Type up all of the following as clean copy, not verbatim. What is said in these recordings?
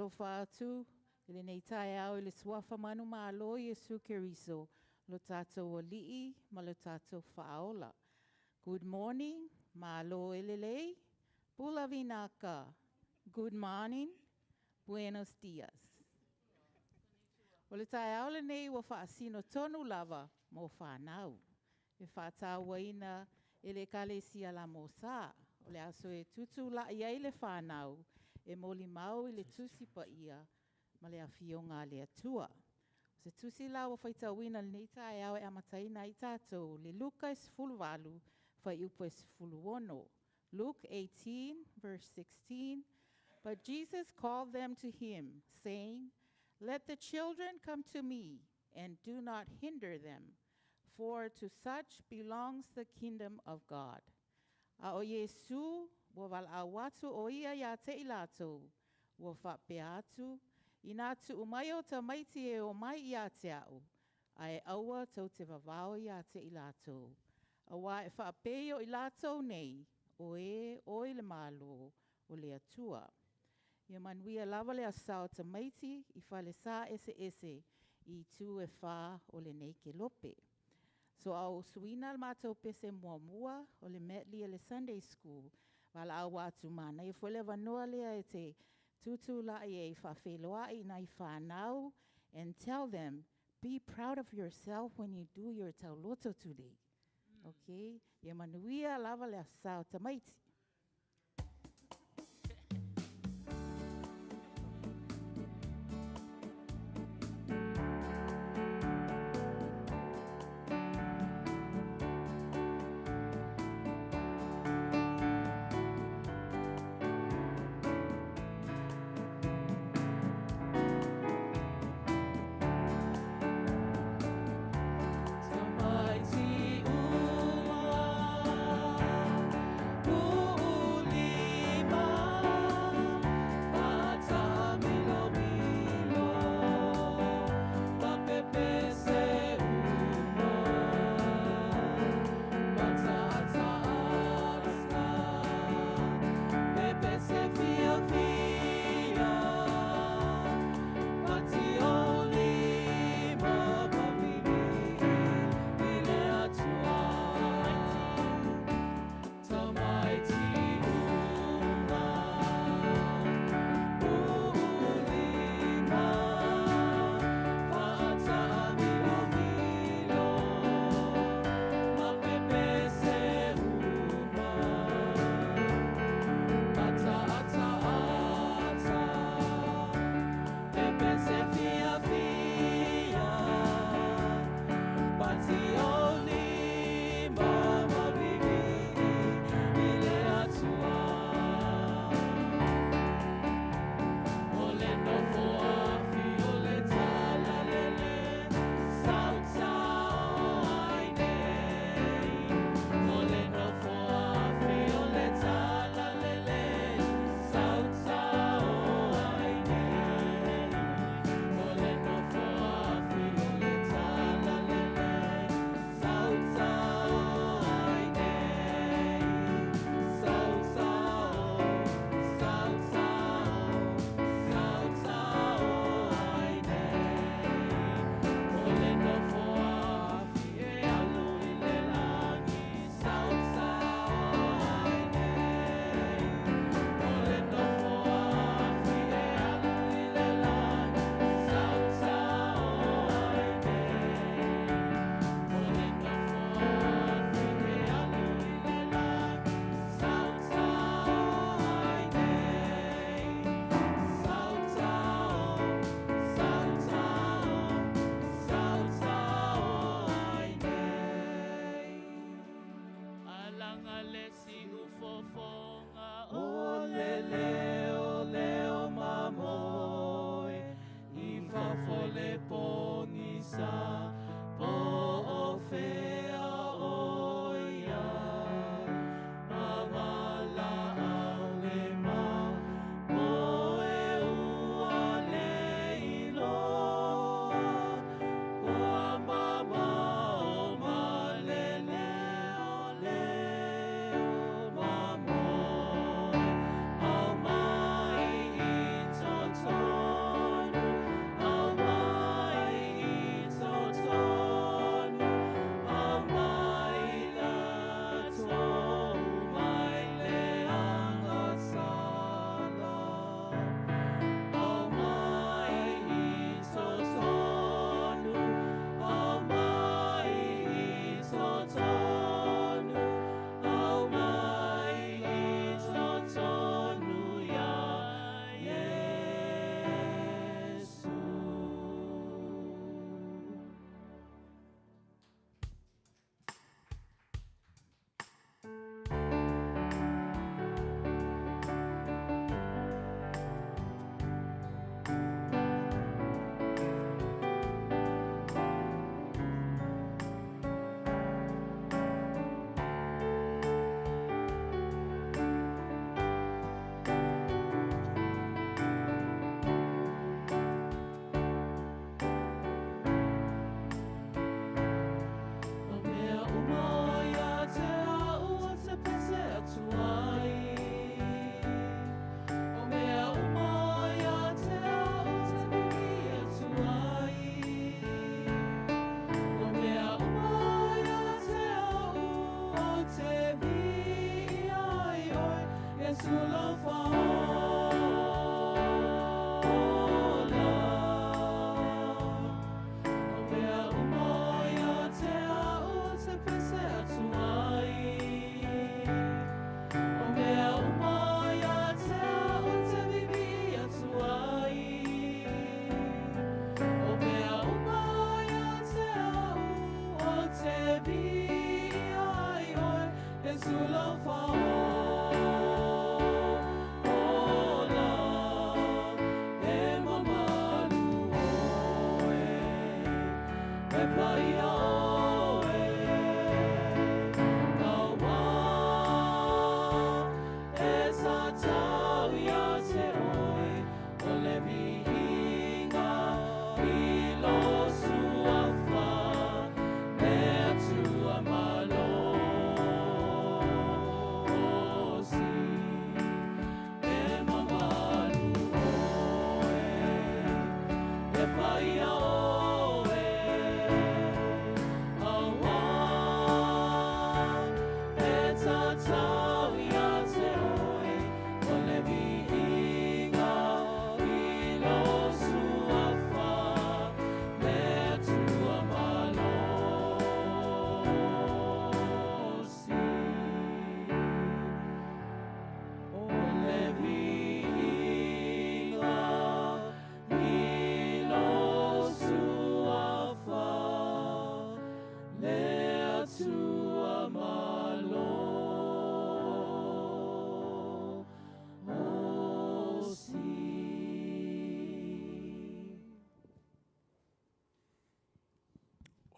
alofa atu, ele nei tae au ele suafa manu malo Yesu Keriso, lo tātou ali'i, ma lo tātou whaola. Good morning, malo elelei, pula vinaka. Good morning, buenos dias. O le tae au le nei wa whaasino tonu lava mo whanau. E whātaua ina ele kale sia la mo sā. O le aso e tutu la ia le whanau, e moli mau i le tusi pa ia, ma le awhionga le atua. Se tusi la o whaitawina le nei tae au e amataina i tātou, le Luka e sifuluwalu, whai upo e sifuluono. Luke 18, verse 16. But Jesus called them to him, saying, Let the children come to me, and do not hinder them, for to such belongs the kingdom of God. A o Yesu, wa wal awatu o ia ia te ilato, wa whape atu, inatu umai o Tamaiti e o mai ia te au, a e aua tau te wawao ia te ilato. A wa e whape o ilato nei, o e o le malo o le atua. Ia manuia lava le asao Tamaiti, i whale sa ese ese, i tu e wha o le nei ke lope. So au suina al mātou pese mua mua o le metli e le Sunday School. Wala au atu mana. I fwele wanoa lea e te tutu la e whawheloa i nai whanau and tell them, be proud of yourself when you do your tauloto today. Okay? Ia manuia lava le asao Tamaiti. Tamaiti ua,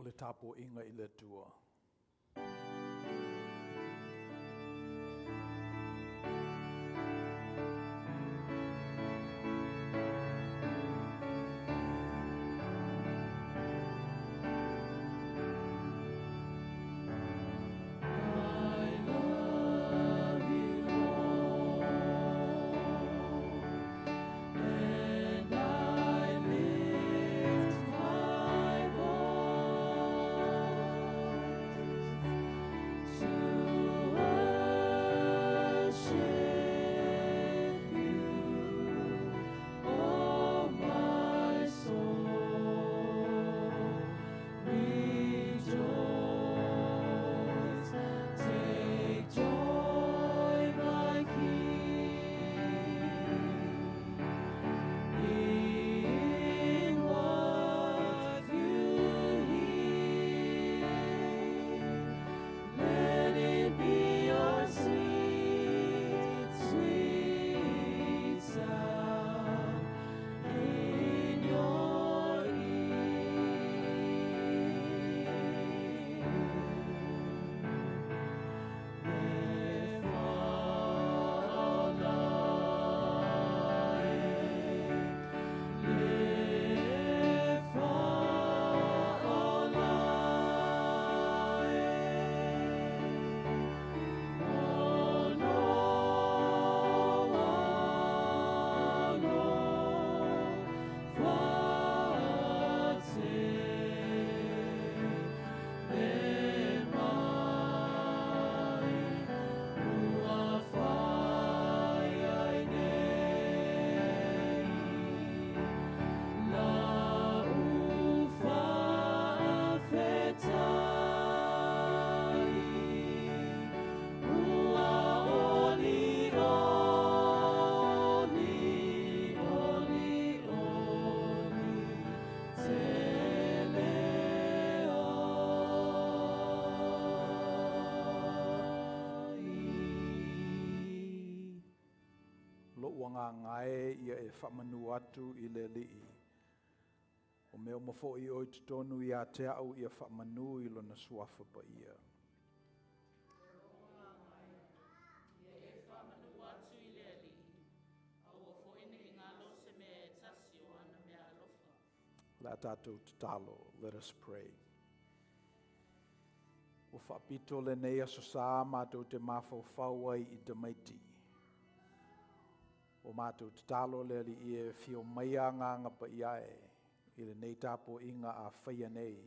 Le tapo inga I le tua. Ngā ngae ia e whamanu atu I le lii. O mea mafo I oi tutonu I a te au ia whamanu I lona suafa pa ia. La tātou tatalo, let us pray. O whapito le nei Aso Sa mātou te mawhau ai I Tamaiti. O mātou tatalo le li I e whio mai a nganga pa iae, I le nei tāpo inga a whaia nei.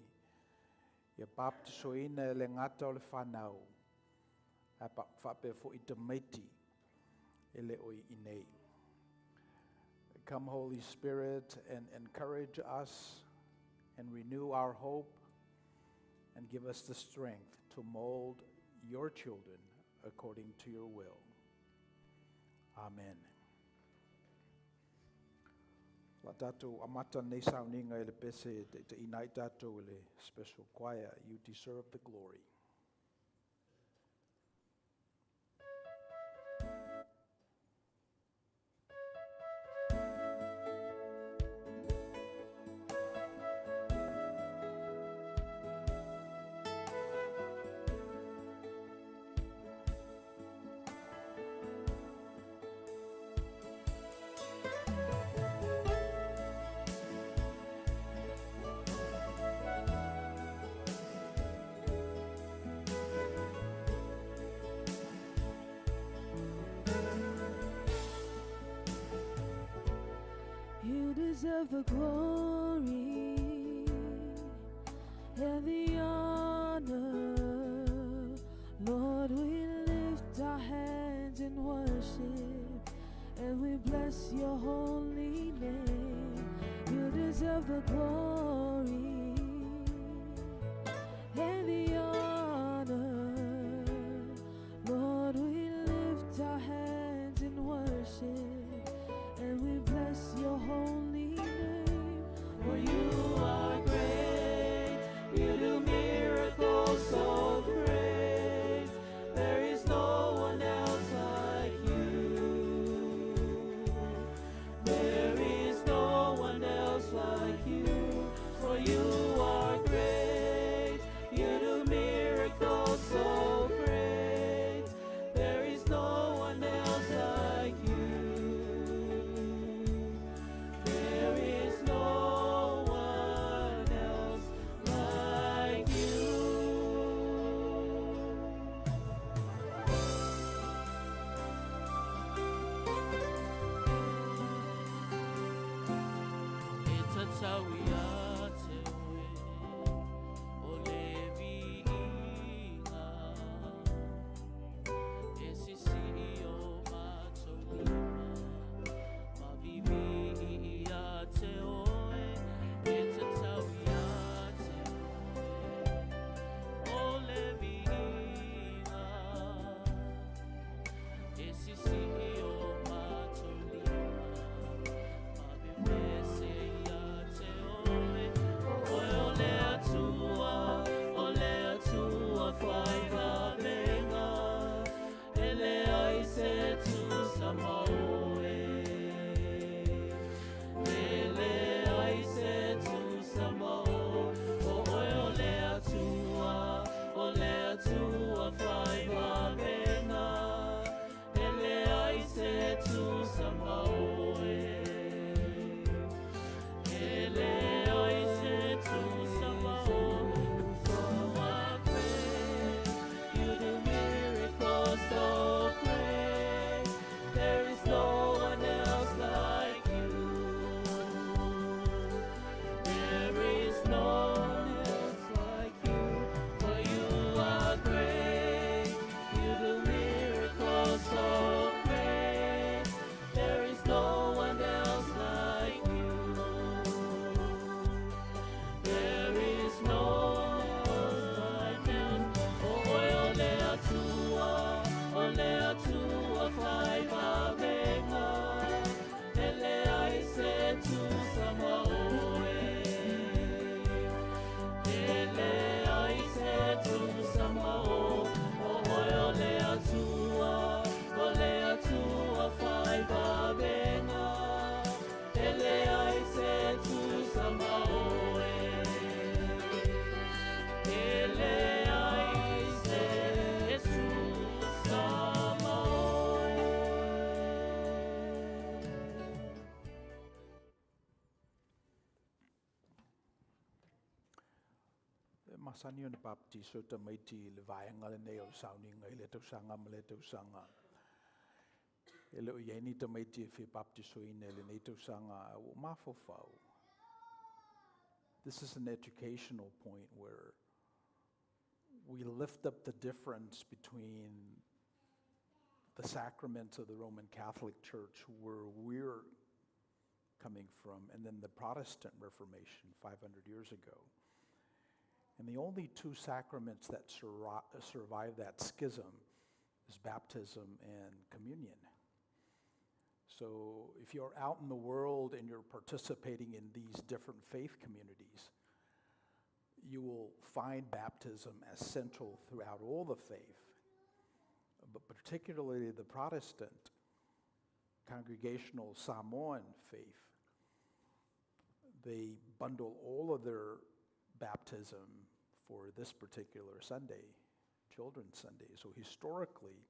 Ia baptiso ina le ngata o le whanau, a whape fo I Tamaiti, e le oi I nei. Come, Holy Spirit, and encourage us and renew our hope and give us the strength to mold your children according to your will. Amen. La tātou amata nei sauninga e le pese te inai tātou le special choir. You deserve the glory. deserve the glory and the honor. Lord, we lift our hands in worship and we bless your holy name. You deserve the glory and the honor. Lord, we lift our hands in worship and we bless your holy name. For you are great, you do miracles so great. There is no one else like you. There is no one else like you. For you are great, you do miracles so great. There is no one else like you. There is no one else like you. Itatawia tewe oleviinga esisio matolima mavivia tewe itatawia tewe oleviinga esisio matolima Masani o na baptiso Tamaiti le vaenga le nei o sauninga I le tausanga ma le tausanga. E le o ieni Tamaiti e whi baptiso ina le nei tausanga o mafofau. This is an educational point where we lift up the difference between the sacraments of the Roman Catholic Church, where we're coming from, and then the Protestant Reformation 500 years ago. And the only two sacraments that survive that schism is baptism and communion. So if you're out in the world and you're participating in these different faith communities, you will find baptism as central throughout all the faith, but particularly the Protestant congregational Samoan faith. They bundle all of their baptism for this particular Sunday, Children's Sunday. So historically,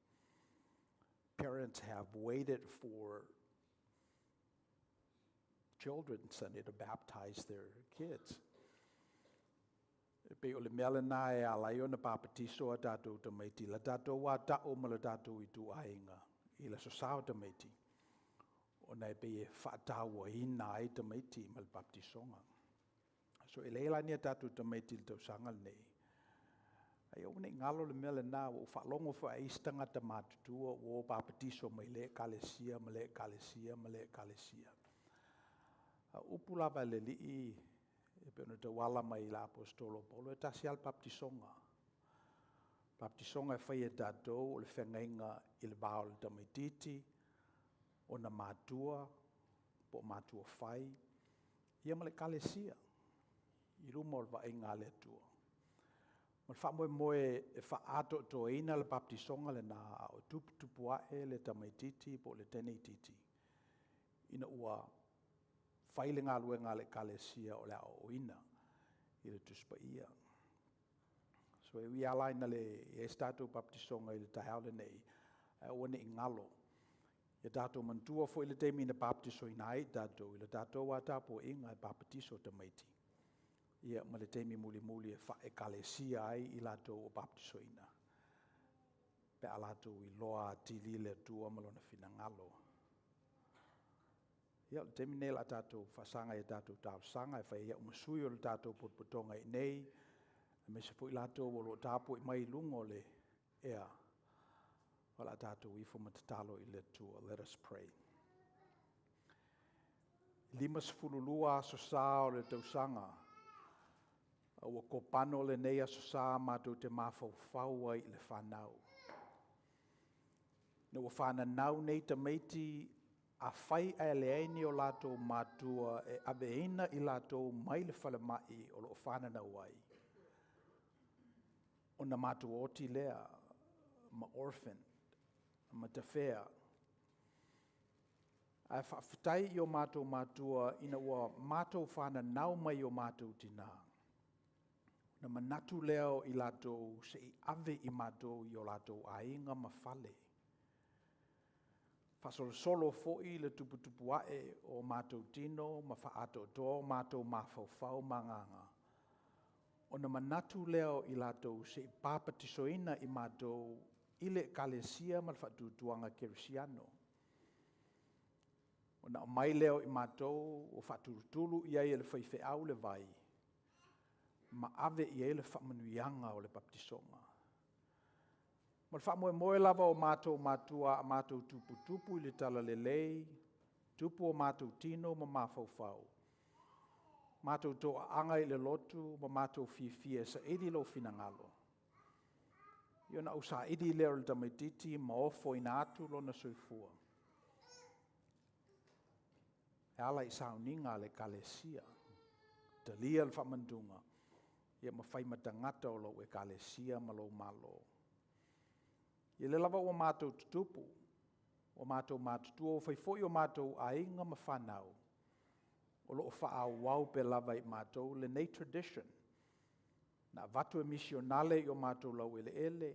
parents have waited for Children's Sunday to baptize their kids. Pe o le mea lana e alai o na papatiso a tātou Tamaiti. La tātou wa ta'o ma la tātou I tu ainga. I la sosao Tamaiti. o nei pe e whaataua ina ai Tamaiti ma le baptisonga. So e leila ni tatu Tamaiti le tausanga nei. Ai o nei ngalo le mele na o whaalongo wha eistanga ta matutua o baptiso mai le kalesia, ma le kalesia, ma le kalesia. Upu lava le lii e pe te wala mai la apostolo Paulo e tasi al baptisonga. Baptisonga e whai e tātou o le whengainga i le bao le Tamaititi, o na matua, po matua whai, ia ma le kalesia, i ruma o le vaenga le atua. Ma le wha moe e wha ato to eina le baptisonga le na o tupuae le Tamaititi po le Teneititi. Ina ua whaile ngā luenga le kalesia o le o ina i le tuspa ia. So e wi alaina le e stato baptisonga i le tahau le nei, o ne ingalo. E tātou mantua fo i le teimi na baptiso ina ai tātou, i le tātou a tāpo inga e baptiso Tamaiti. Ia ma le teimi muli e wha e kalesia ai i lātou o baptiso ina. Pe a lātou i loa tili le tua malona fina ngalo. Ia le teimi nei la tātou whasanga e tātou tāu sanga e whai ia umasui o le tātou potpotonga i nei, me se po i lātou o lo tāpo i mai lungo le ea. Wala tātou i fumatatalo i le tua. Let us pray. 5 Aso Sa o le tausanga. Ua kopano le nei Aso Sa mātou te mawhauwhau ai le whanau. Na ua whananau nei Tamaiti a whai a leaini o lātou mātua e abeina i lātou mai le whalemai o lo whananau ai. O na mātua oti lea, ma orphan, ma te whea. A whawhitai i o mātou mātua ina ua mātou whananau mai o mātou tina. Na manatu leo i lātou se i ave i mātou i o lātou ainga ma whale. Whasolo fo'i le tupuae o mātou tino, ma whaato tō mātou mawhauwhau manganga. O na manatu leo i lātou se i pāpatisoina i mātou i le kalesia ma le whatutuanga kerisiano. O na mai leo i mātou o whaturutulu i ai le whaiwheau le vai. Ma ave i ai le whamanuianga o le baptisonga. Ma le whamoe lava o mātou mātua a mātou tupu i le tala le lei, tupu o mātou tino ma mawhauwhau. Mātou tō anga i le lotu ma mātou fia sa edi lo finangalo. Io na usa edi leo le Tamaititi ma ofo ina atu lo na soifua. E ala i sauninga le kalesia. Te lia le whamandunga. Ia ma whai matangata o lo e kalesia ma lo malo. Ia le lava o mātou tutupu, o mātou mātutua, o whaifoi o mātou ainga ma whanau. O lo o whaawau pe lava i mātou le nei tradition. Na vatu e misionale i o mātou lau ele.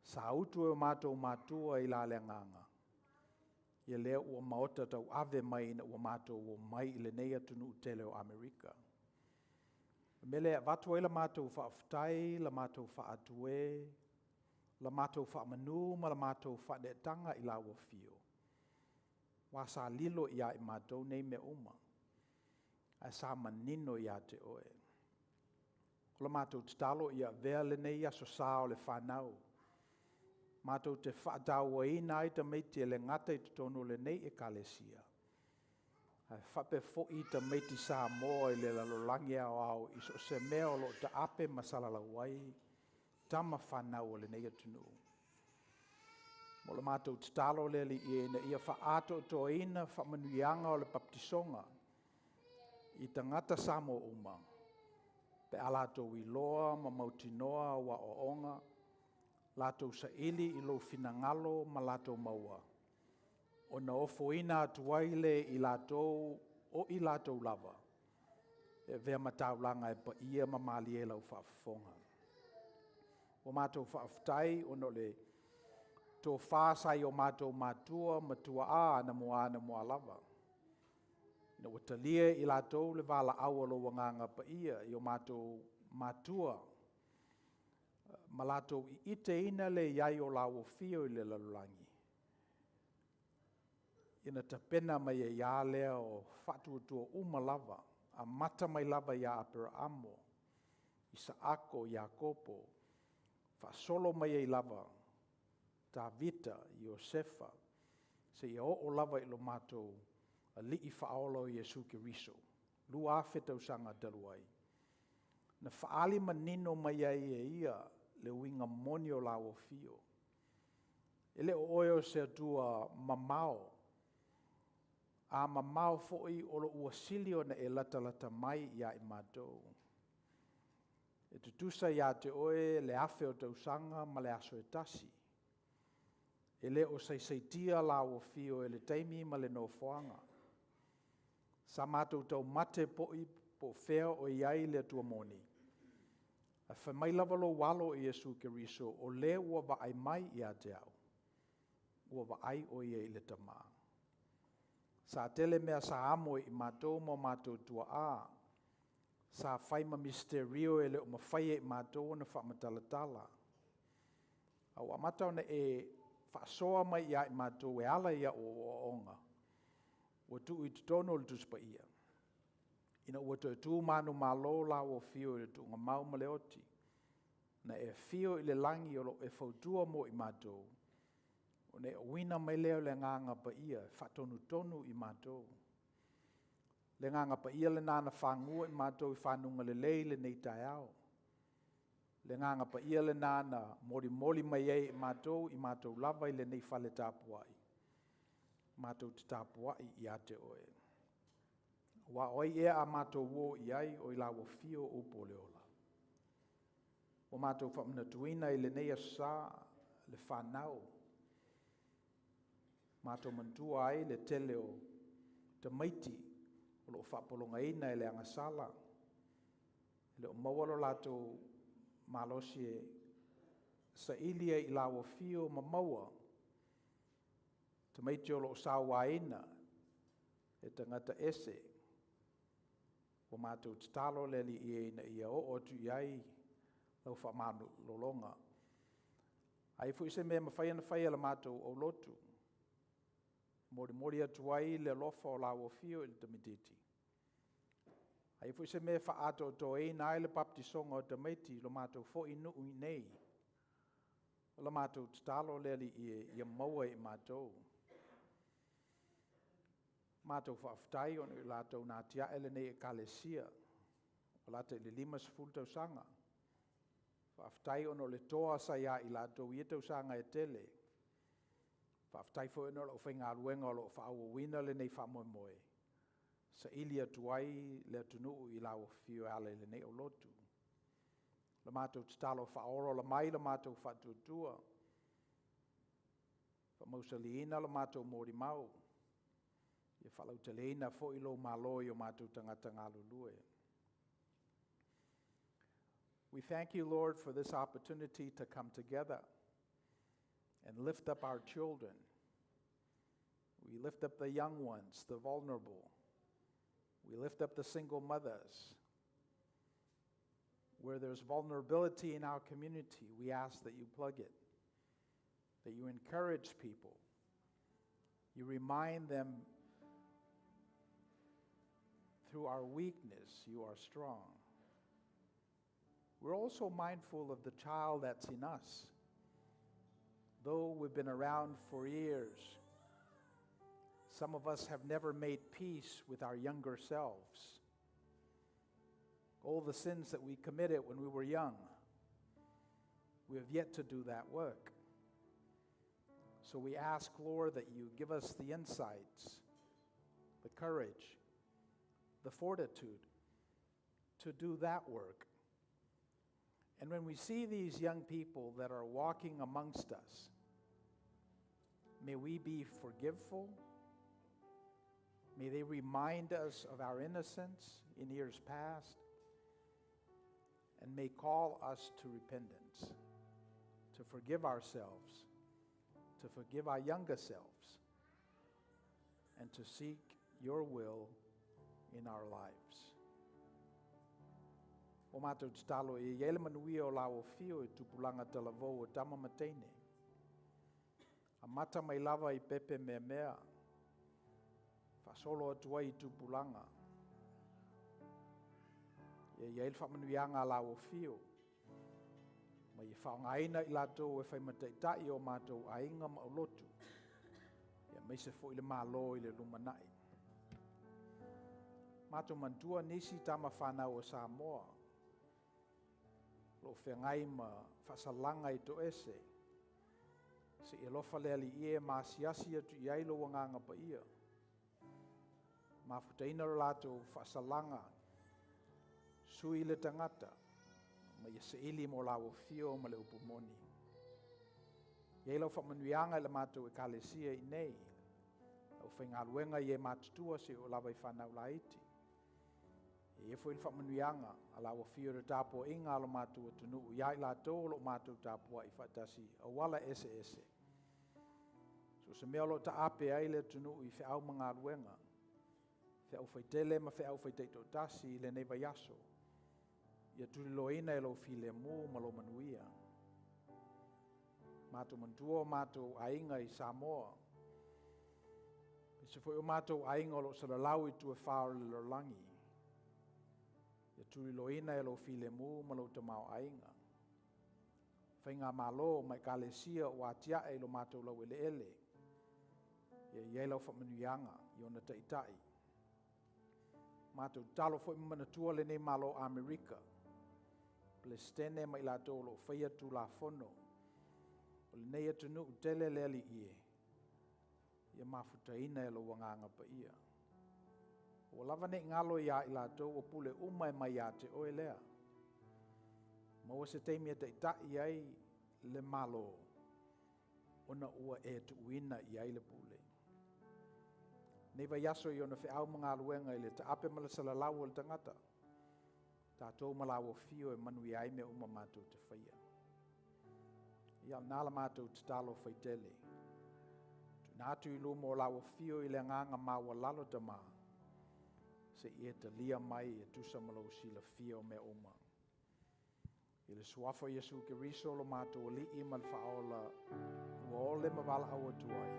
Sa autu e o mātou mātua i la leanganga. Ia lea ua maota tau ave mai na ua mātou o mai i le nei atunu utele o Amerika. Mele vatu e la mātou whaaftai, la mātou whaatue, la mātou whaamanu, ma la mātou whaadetanga i la ua fio. Wa sa lilo ia i mātou nei me uma. A sa manino ia te oe. O la mātou talo ia vea le nei Aso Sa o le whanau. Mātou te whaataua ina ai Tamaiti e le ngata i tutonu le nei e kalesia. A whape fo i Tamaiti sa moa i le lalolangi au i so se mea o lo ta ape masala la wai. Tama whanau o le nei atunu. Mo le mātou talo le li ia whaato to ina whamanuianga o le baptisonga. I tangata samo uma. Pe a lātou i loa ma mautinoa wa o onga. Lātou sa ili i lo finangalo ma lātou maua. O na ofo ina atuaile i lātou o i lātou lava. E vea mataulanga e pa ia ma mali e lau whaafonga. O mātou whaaftai o no le tō whāsai o mātou mātua matua na mua lava. Na watalia i lātou le wala awa lo wanganga pa ia i o mātou mātua. Ma lātou i ite ina le iai o lawo fio i le lalulangi. ina tapena mai e ia lea o whatuatua uma lava, a mata mai lava ia Aperamo, Isaako, Iakopo, whasolo mai e lava, Davita, Iosefa, se ia o lava ilo mātou a li'i whaolo i Iesu Keriso. Lua whetau sanga daluai. Na whaali manino mai ai e ia le winga moni o lao fio. Ele o oio se atua mamao. A mamao fo'i olo ua silio na e lata mai ia i mātou. E tutusa ia te oe le afe o tausanga ma le aso e tasi. Ele o saisaitia lao fio e le taimi ma le no foanga. Sa mātou tau mate po'i po fea o iai le tua moni. A whamai lavalo walo i Iesu Keriso o le ua vaai mai i a te au. Ua vaai o ia i le tama. Sa tele mea sa amo i mātou mo mātou tua a. Sa whaima misterio e le o mawhaia i mātou na whamatalatala. Au amatau na e whaasoa mai ia i mātou e ala ia o onga. Ua tu i tutono le tuspa ia. Ina ua tu manu malo la o fio i le tu ngā mau ma le oti. Na e fio i le langi o lo e fautua mo i mātou. O ne wina mai leo le nganga pa ia, whatonu tonu i mātou. Le nganga pa ia le nana whangua i mātou i whanunga le leile nei tai au. Le nganga pa ia le nana mori mai ei i mātou lava i le nei whale tāpuai. Mātou te tāpuai i ate oe. Wa oi ea a mātou wo i ai o i lawa fio o poleola. O mātou whamnatuina i le nei asa le whanau. Mātou mantua ai le tele o Tamaiti o lo whapolonga ina i le angasala. Le o mawalo lātou malosi e sa ilia i lawa fio ma maua. Tamaiti o lo sawa ina e tangata ese. O mātou te talo le li i ina ia o tu iai lau whamanu lolonga. Ai fu se me mawhaia na whaia la mātou o Lotu. Mori atu ai le lofa o lawa fio i le Tamititi. Ai fu se me whaato to e nai le baptisonga o Tamaiti lo mātou fo inu ui nei. La mātou te talo le li i maua i mātou. Mātou whaaftai o lātou nā tia ele nei e kalesia. O lātou le 5 tau sanga. Whaaftai o le toa sa ia i lātou i tau sanga e tele. Whaaftai fo eno o whainga aruenga o lo whaawa wina le nei whamoe moe. Sa ilia tuai le tunu i lau fio ale le nei o Lotu. La mātou te talo whaoro la mai la mātou whatutua. Whamausaliina la mātou mori mau. Ia whalau te leina fo ilo maloi o mātou tangata ngā lulue. We thank you, Lord, for this opportunity to come together and lift up our children. We lift up the young ones, the vulnerable. We lift up the single mothers. Where there's vulnerability in our community, we ask that you plug it, that you encourage people. You remind them through our weakness, you are strong. We're also mindful of the child that's in us. Though we've been around for years, some of us have never made peace with our younger selves. All the sins that we committed when we were young, we have yet to do that work. So we ask, Lord, that you give us the insights, the courage, the fortitude to do that work. And when we see these young people that are walking amongst us, may we be forgiveful. May they remind us of our innocence in years past, and may call us to repentance, to forgive ourselves, to forgive our younger selves, and to seek your will in our lives. O mātou te talo e iele manuia o lao fio e tupulanga talavou o tama mateine. A mata mai lava I pepe mea mea. Whasolo atu ai tupulanga. Ia il whamanuianga la o fio. Ma ia whaongaina I lato e whaimataʻitai o mātou ainga ma o lotu. Ia meise fo I le mālo I le lumanai. Mātou mantua nisi tama whanau o Samoa. Lo whengai ma whasalanga I to ese. Se e lofa le ali ie maasiasi atu I ailo wanganga pa ia. Mafutaina o lato whasalanga. Sui le tangata. Ma ia se ili mo lawo fio ma le upumoni. Ia lau whamanuianga le mātou e kalesia I nei. Au whaingaluenga I e mātutua se o lawa I whanau laiti. Ia foi il whamanuianga a lawa fio re tāpua inga alo mātou tunu. Ia I lātou lo mātou tāpua I whatasi a wala ese ese. So se mea lo ta ape ai le tunu I whiau mangaluenga. Whiau whaitele ma whiau whaiteito tasi I le neiva yaso. Ia tuli loina e lo file mu ma lo manuia. Mātou mantua mātou ainga I Samoa. Se foi o mātou ainga lo salalau I tu e whao le lolangi. Ia tuli loina e lo file mu ma lo tamau ainga. Whainga malo mai kalesia o atia e lo mātou lau ele ele. Ia iei lau whamanuianga I ona taitai. Mātou talo foi manatua le nei malo Amerika. Palestine mai lato lo whaia tu la fono. O le nei atunu utele le ali ie. Ia mafutaina e lo wanganga pa ia. O lava ne ngalo ia I lato o pule umai mai a te oe lea. Ma o se teimia te itai ai le malo. Ona ua e tu uina I ai le pule. Neiva yaso I ona whiau mga aluenga I le ta ape mala salalau o le tangata. Tātou malawo fio e manui ai me uma mātou te whaia. Ia nāla mātou te talo whaitele. Tu nātu I lumo lawo fio I le nganga maua lalo ta mā. Se ia te lia mai e tusa malo sila fio me uma. I le suafa Yesu ke riso lo mātou li I mal whaola ua ole mawala awa tuai.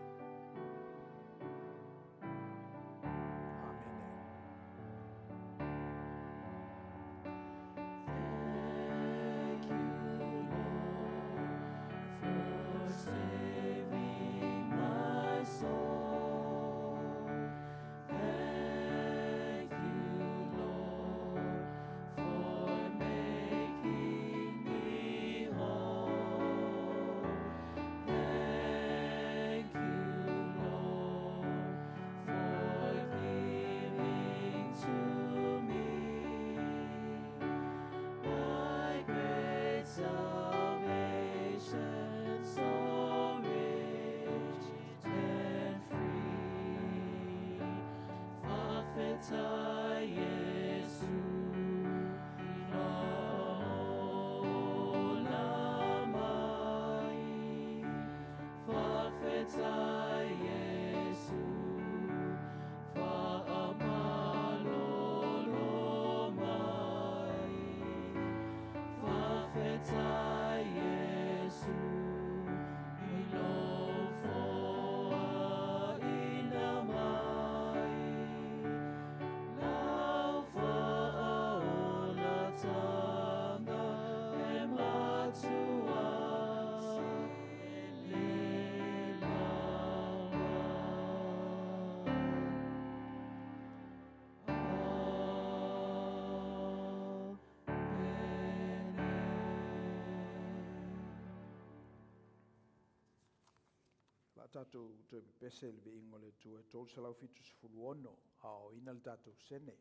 Tātou tue pese le ingo le tue tolu salau fitu sifulu ono ao ina le tātou sene.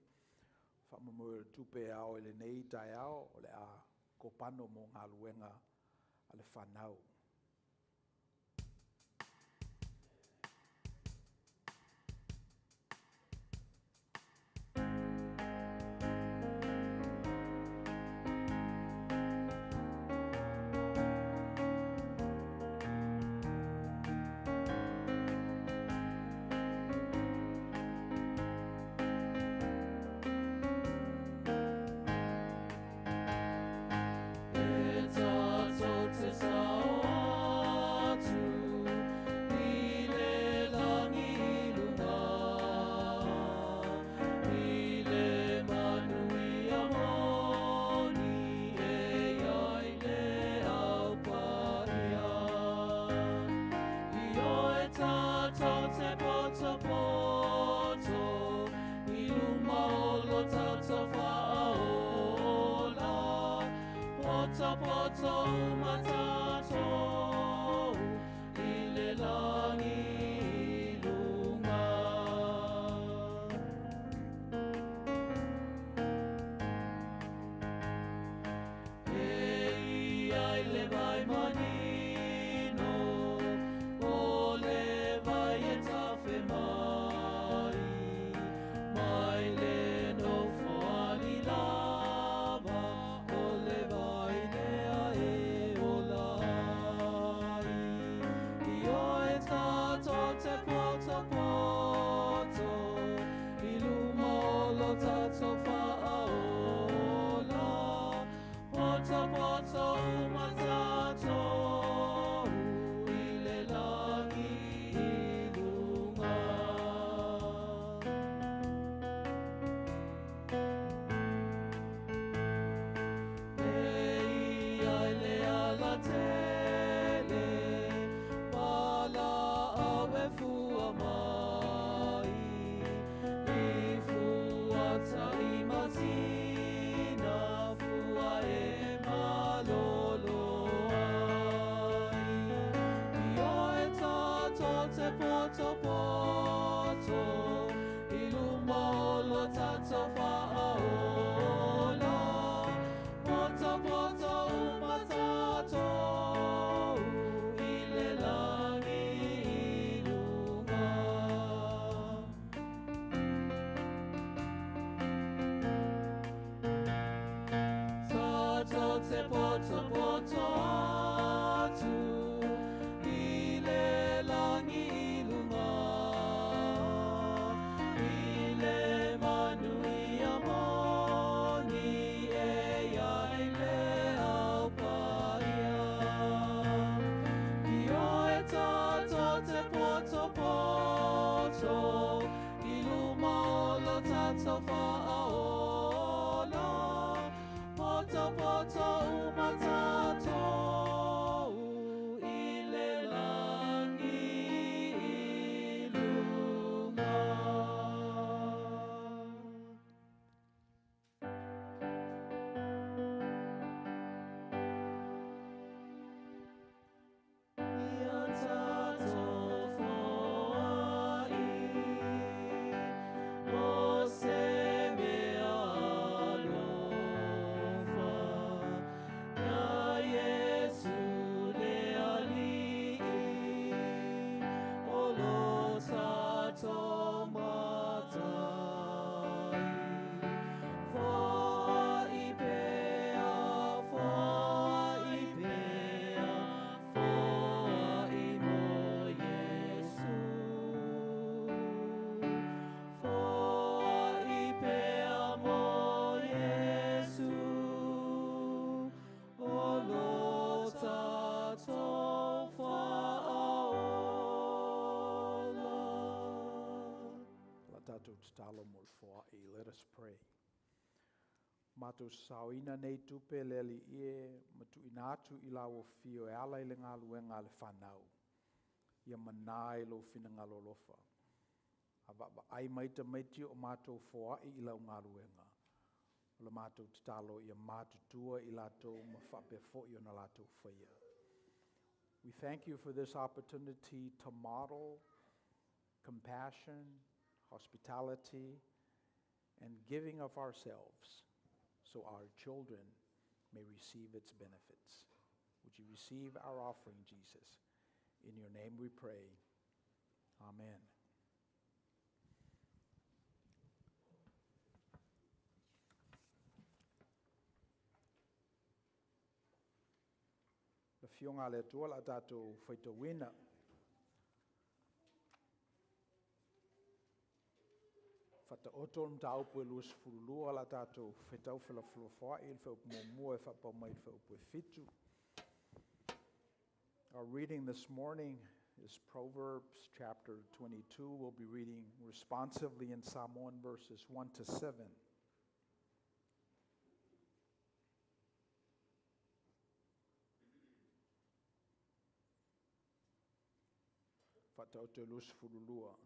Whamamu le tupe ao ele nei tai ao o le a kopano mo ngā luenga a le whanau. It's all so poto poto umatato ilelangi ilunga. Ei ai le vai manino o le vai e tafe mai mai le no foani lava o le vai lea e o lai I o e tato te poto poto I luma o lo tato whaaola poto poto umatato I le langi ilunga. Ei ai le ala tele pala awe fua mai I fua tai masina fua e malolo ai I o e tato te poto poto I luma o lo tato whaaola poto poto umatato I le langi ilunga. Tato te poto poto atu I le langi ilunga I le manuia moni e ai le au paia I o e tato te poto poto I luma o lo tato whaaola poto poto umatato I le langi ilunga. Ia tato foai o se mea alofa na Yesu le alii o lo tato matai foai pea foai mo Yesu foai pea mo Yesu o lo tato whaaola. La tātou te talo mo le foa'i. Let us pray. Mātou sauina nei tupe le ali ie, matu ina atu I lau fio e ala I le ngā luenga le whanau. Ia manai lo fina ngā lolofa. Ava ai maita maiti o mātou foa'i I lau ngā luenga. O le mātou te talo ia mātutua I lātou ma whape fo'i o na lātou whaia. We thank you for this opportunity to model compassion, hospitality, and giving of ourselves so our children may receive its benefits. Would you receive our offering, Jesus? In your name we pray. Amen. Le fionga le tua la tātou whaitawina. Fata oto mta upo luas furulua la tātou whetau whila fulawhai il whaupu mua e whapau mai il whaupu fitu. Our reading this morning is Proverbs chapter 22. We'll be reading responsively in Samoan verses 1 to 7. Fata oto luas furulua.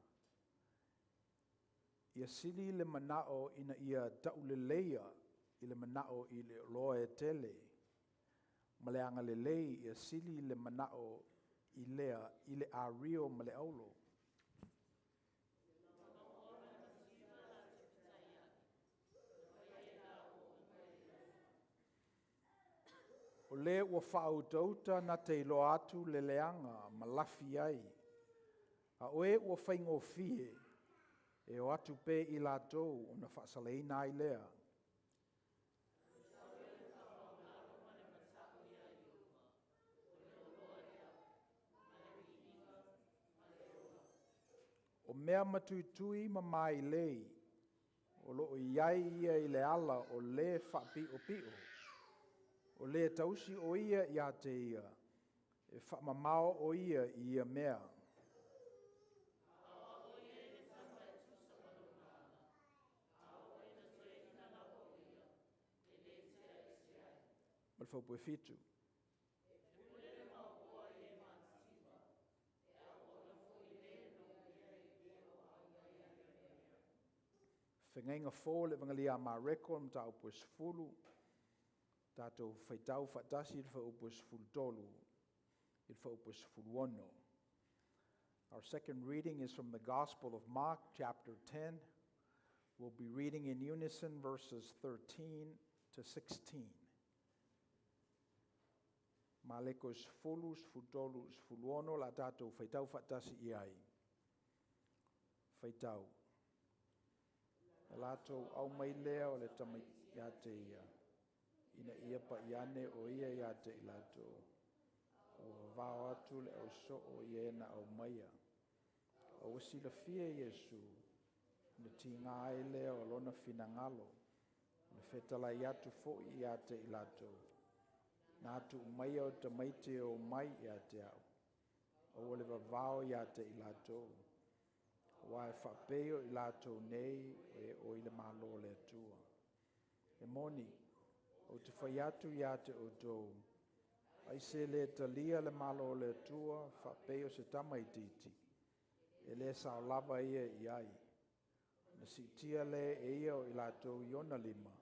Ia sili le manao ina ia tauleleia I le manao I le loa e tele. Ma le anga le lei ia sili le manao i le a rio ma le aulo. O le ua whautauta na te ilo atu le leanga ma lafi ai. A oe ua whaingo fie e o atu pe i lātou o na whaasaleina ai lea. O mea matutui ma mai lei, o loo iai ia i le ala o le whaapi o pio. O le tausi o ia i a te ia, e whaamamao o ia i ia mea. Malfau fitu. Whengainga fō le vangalia ma rekord mta upus fulu. Tātou whaitau whatasi il wha upus fulu tolu. Il wha upus fulu ono. Our second reading is from the Gospel of Mark, chapter 10. We'll be reading in unison verses 13 to 16. Malekos fulus, futolus, fuluono, la tātou whaitau whatasi iai. Whaitau. E lātou au mai lea o le Tamaiti ia te ia. Ina ia pa iane o ia ia te i lātou. O vāo atu le au so o iena au maia. O wasila fia Yesu. Na ti ngā e lea o lona fina ngalo. Na whetala i atu fo i ia te i lātou. Nā atu maia o Tamaiti o mai ia te au. O le vāo ia te i lātou. Wa e whapeo i lātou nei e o i le malo le atua. E moni, o te whai atu i ate o tōu. Ai se le talia le malo le atua, whapeo se tamaititi. E le sao lava ia i ai. Na si tia le e ia o i lātou i ona lima.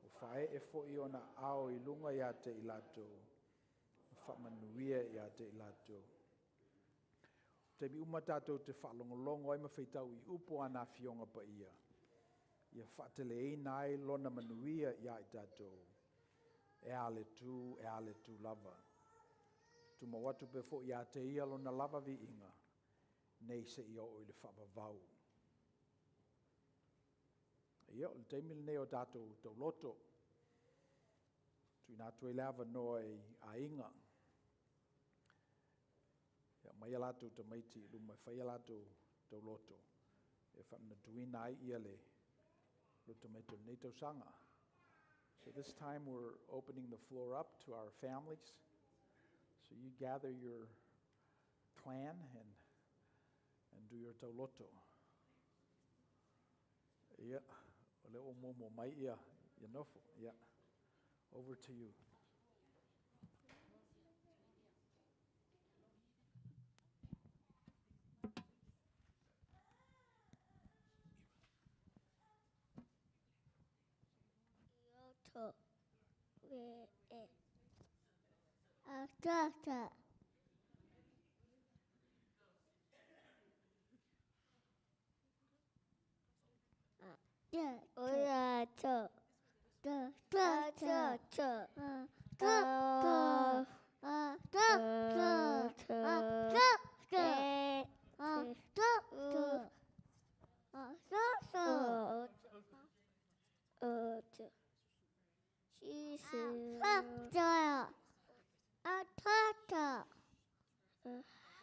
O whae e fo i ona ao i lunga i ate i lātou. Whamanuia i ate i lātou. Te mi umatatou te whalongolongo ai mawhaitau i upo ana fionga pa ia. Ia whatele e nai lona manuia ia i tātou. E ale tu lava. Tuma watu pe fo ia te ia lona lava vi inga. Nei se i o i le whapavau. Ia o le teimil nei o tātou tau loto. Tui nātu e lava noa e a inga. Mai alato Tamaiti, luma whai alato tau loto. E whana tuina ai ia le lo Tamaiti nei tau sanga. So this time we're opening the floor up to our families. So you gather your clan and do your tau loto. Ia, ole o momo mai ia nofo. Ia, over to you.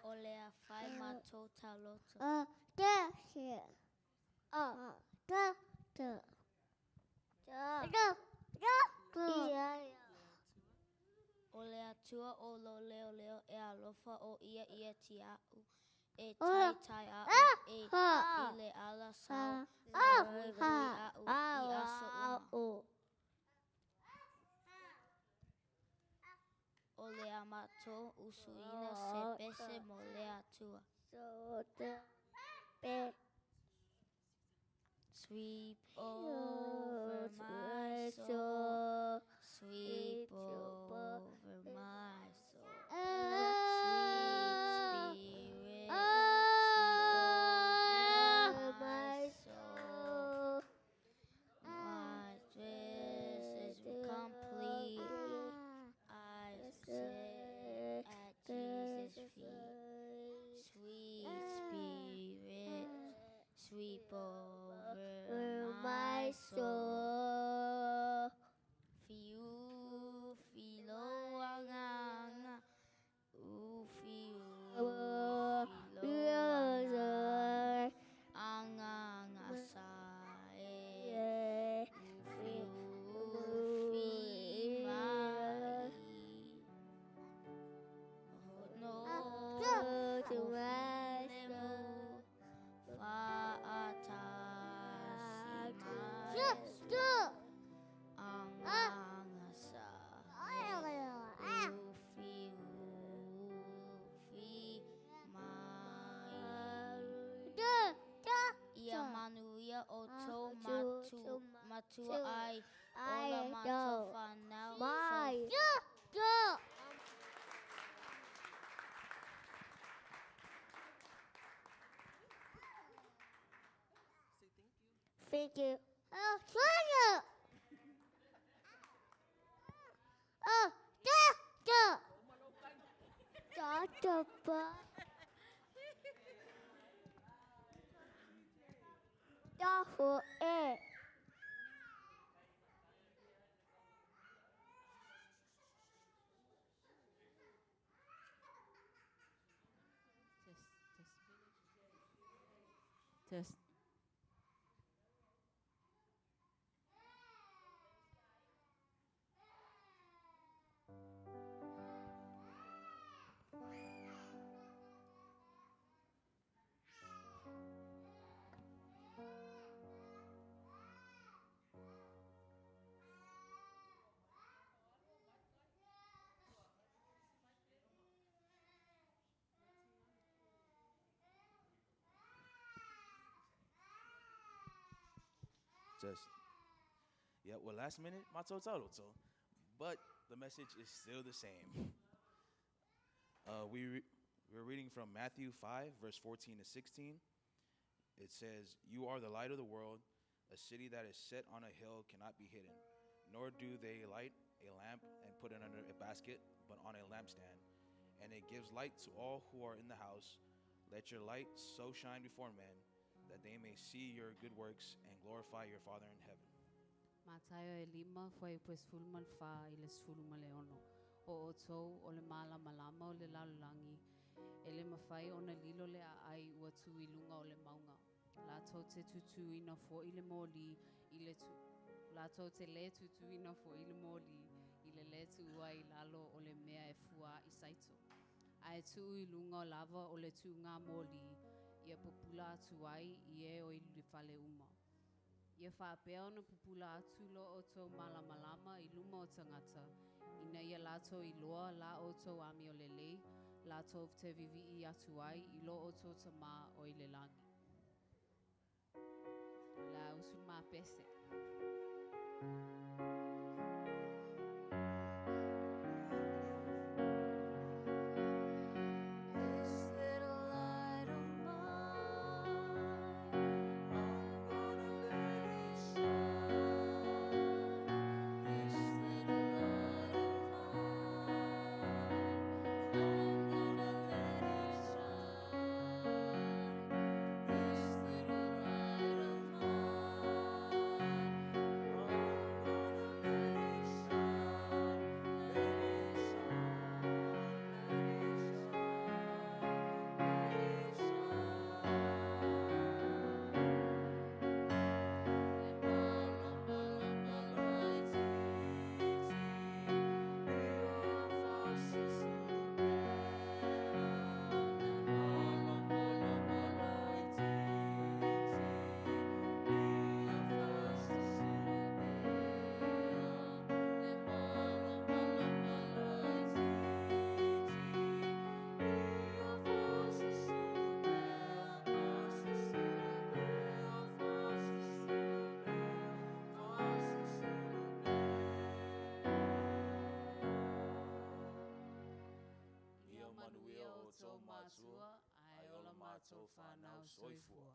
Olea fai matou tau loto. Olea tua o lo leo e alofa o ia ti au. E tai au e le ala sau. Hui au i aso uma. Olea matou usuina se pese mo lea tua. Sweep over my soul, sweep over tua ai. Ola mātou whanau. Mai. Thank you. Oh, Twitter! Oh, Doctor. Doctor. Test. Just, yeah, well, last minute, mato taroto. But the message is still the same. We're reading from Matthew 5, verse 14 to 16. It says, "You are the light of the world. A city that is set on a hill cannot be hidden. Nor do they light a lamp and put it under a basket, but on a lampstand. And it gives light to all who are in the house. Let your light so shine before men that they may see your good works and glorify your Father in heaven." Matayo e lima foi pues fulmal fa i le fulma le ono. O tou o le mala malama o le lalulangi. E le mawhai o na lilo le ai ua tu i lunga o le maunga. Lato te tutu ina fo i le moli i le tu. Lato te le tutu ina fo i le moli i le tu ua i lalo o le mea e fua i saito. Ai tu i lunga o lava o le tu ngā moli ia popula atu ai i e o i le fale uma. Ia whaapea ona pupula atu lo o tau malama i luma o tangata. Ina ia lato i loa la o tau ami o lelei, lato te vivi i atu ai i lo o tau tama o i le langi. La usu mā pese. Manuia o tau mātua, ai ola mātou whanau soifua.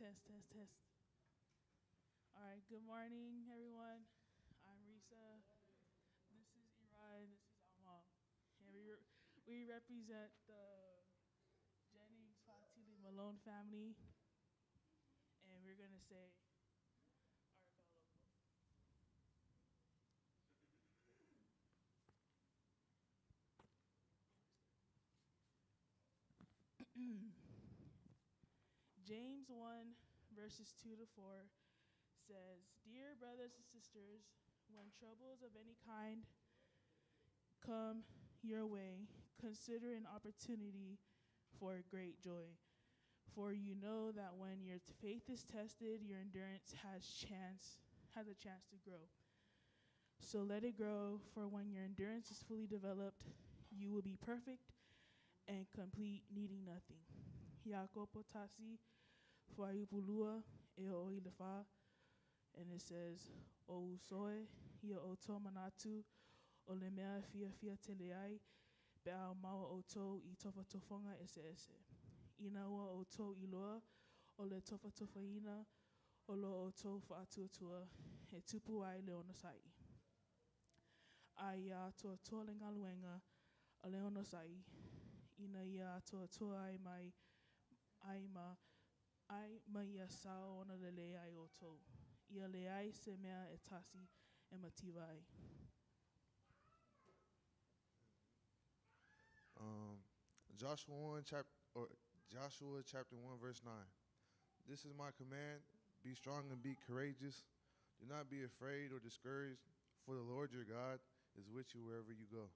Test, test, test. All right, good morning, everyone. I'm Risa. This is Iran. This is Alma. And we represent the Jennings Fatili Malone family. And we're going to say Arca Loco. James 1, verses 2 to 4 says, Dear brothers and sisters, when troubles of any kind come your way, consider an opportunity for great joy. For you know that when your faith is tested, your endurance has a chance to grow. So let it grow, for when your endurance is fully developed, you will be perfect and complete, needing nothing. Yakopo tasi fuaipulua e o ilefa. And it says, O usoe, ia o tō manatu, o le mea fia fia teleai, pe a maua o tō I tofa tofonga ese ese. Ina ua o tō iloa, o le tofa tofa ina, o lo o tō whaatuatua, he tupu ai leonosai. Ai a toa toa le ngaluenga, a leonosai, ina ia toa toa ai mai, ai ma ia sao ona le le ai o tō. Ia le ai se mea e tasi e mativa ai. Joshua chapter 1 verse 9. This is my command: be strong and be courageous. Do not be afraid or discouraged, for the Lord your God is with you wherever you go.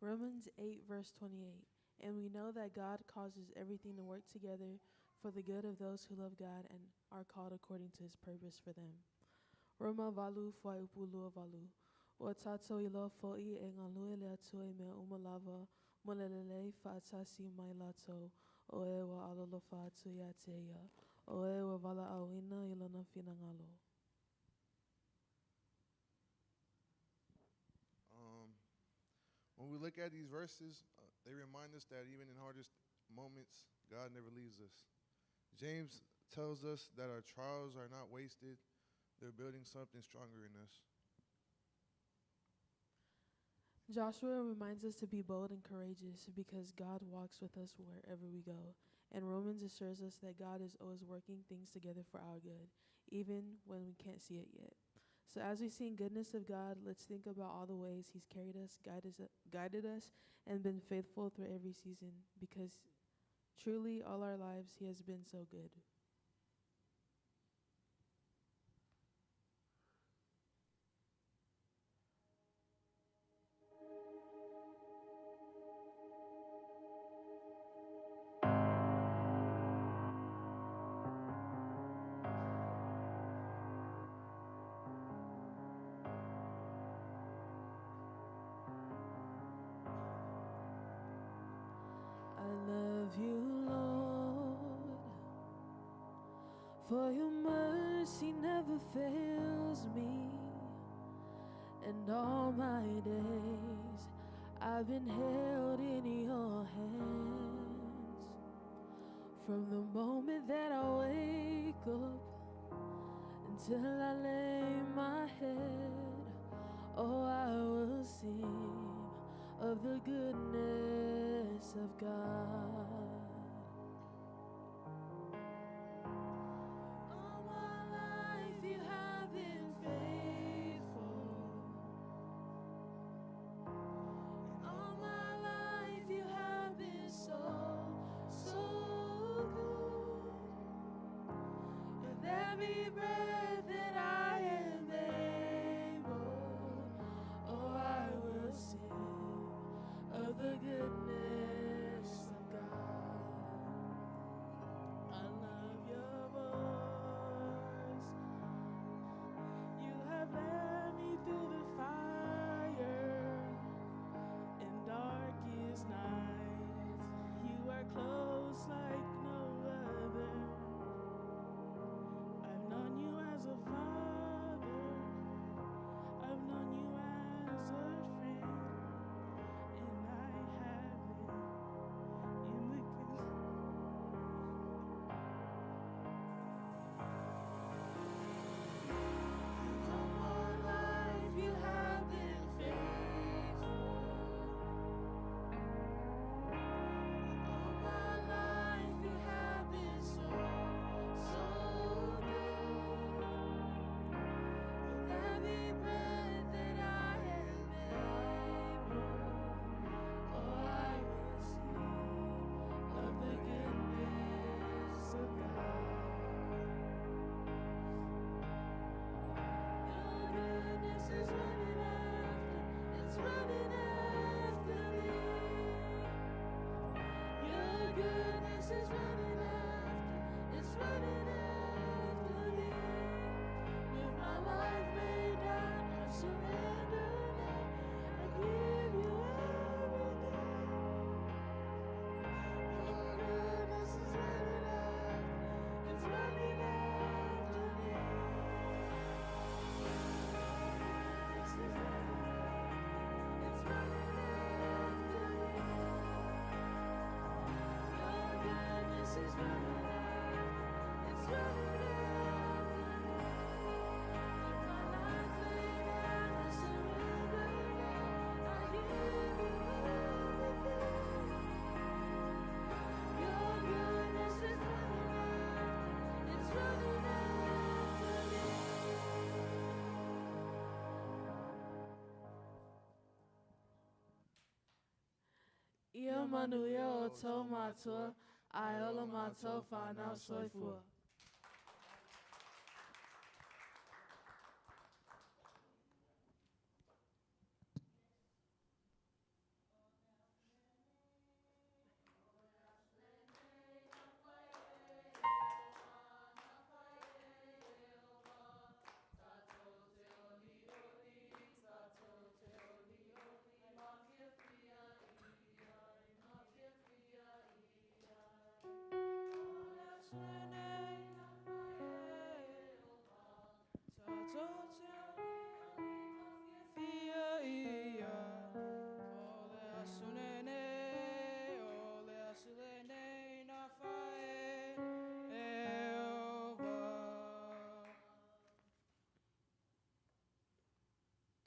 Romans 8 verse 28. And we know that God causes everything to work together for the good of those who love God and are called according to his purpose for them. Roma valu fai upulua valu. O tato ilo fo'i e ngalue le atue me umalava molelele fa'atasi mai lato o e wa alolo fa'atu ia te ia. O e wa vala awina ilana finangalo. When we look at these verses, they remind us that even in hardest moments, God never leaves us. James tells us that our trials are not wasted. They're building something stronger in us. Joshua reminds us to be bold and courageous because God walks with us wherever we go. And Romans assures us that God is always working things together for our good, even when we can't see it yet. So as we sing goodness of God, let's think about all the ways he's carried us, guided us, and been faithful through every season, because truly all our lives he has been so good. I love you, Lord, for your mercy never fails me, and all my days I've been held in your hands. From the moment that I wake up until I lay my head, oh, I will sing of the goodness of God. All my life you have been faithful. All my life you have been so, so good. With every breath that I am able, oh, I will sing of the goodness of God. I love your voice. You have led me through the fire in darkest nights. You are close like no other. I've known you as a father. I've known you as a friend. And I have Ia manuia o tō mātua, ai ola mātou whānau soifua.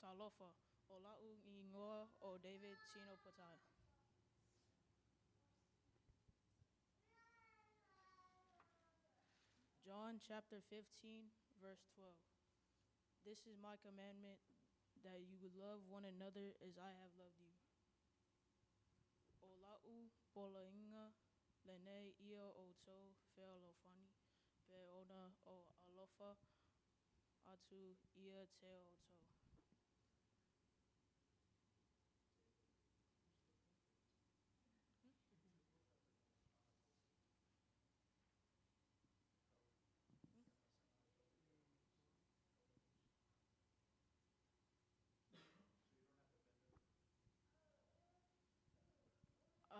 Talofa, Ola'u Ingoa o David Tino Patai. John chapter 15, verse 12. This is my commandment, that you would love one another as I have loved you. Ola'u Polainga Lene Ia o To Feolofani Pe Ona o Alofa Atu Ia Te o To.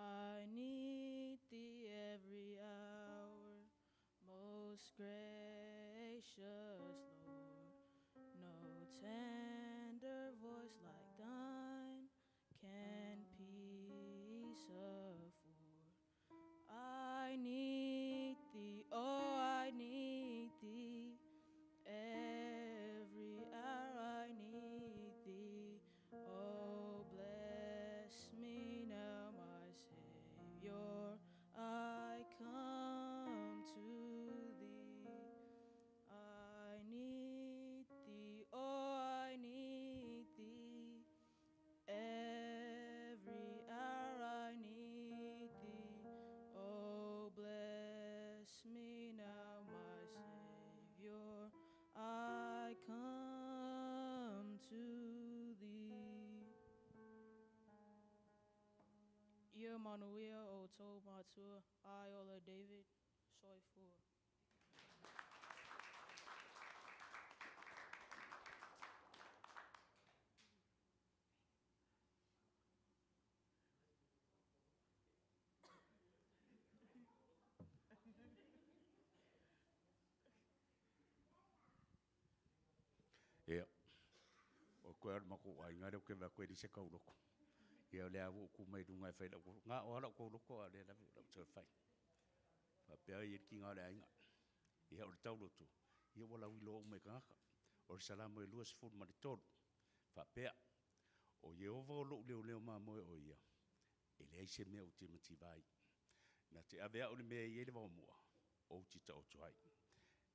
I need thee every hour, most gracious Lord. No tender voice like thine can peace afford. I need thee, oh, I need thee. Every hour I need thee. Oh, bless me now, my Savior. I come to thee. I need thee, oh, I need thee. Every hour I need thee. Oh, bless me now, my Savior. I come to thee. Ia manuia o tō mātua, ai ola David, soifua. Ia. O koe ara mako ai ngare o ke wa koe di se kauroko. Ia o le awo ku mai dunga fai la ko. Nga o ala ko loko a le la so fai. Fa pe ai ki ngare ai nga. Ia o tau lotu. Ia wala wilo o mai kanga. O salamo e luas fut ma de tolu. Fa pe o Yehova o lo leo ma mo o ia. E le se me o te mati vai. Na te avea o le me ye le wa mo. O tita o tuai.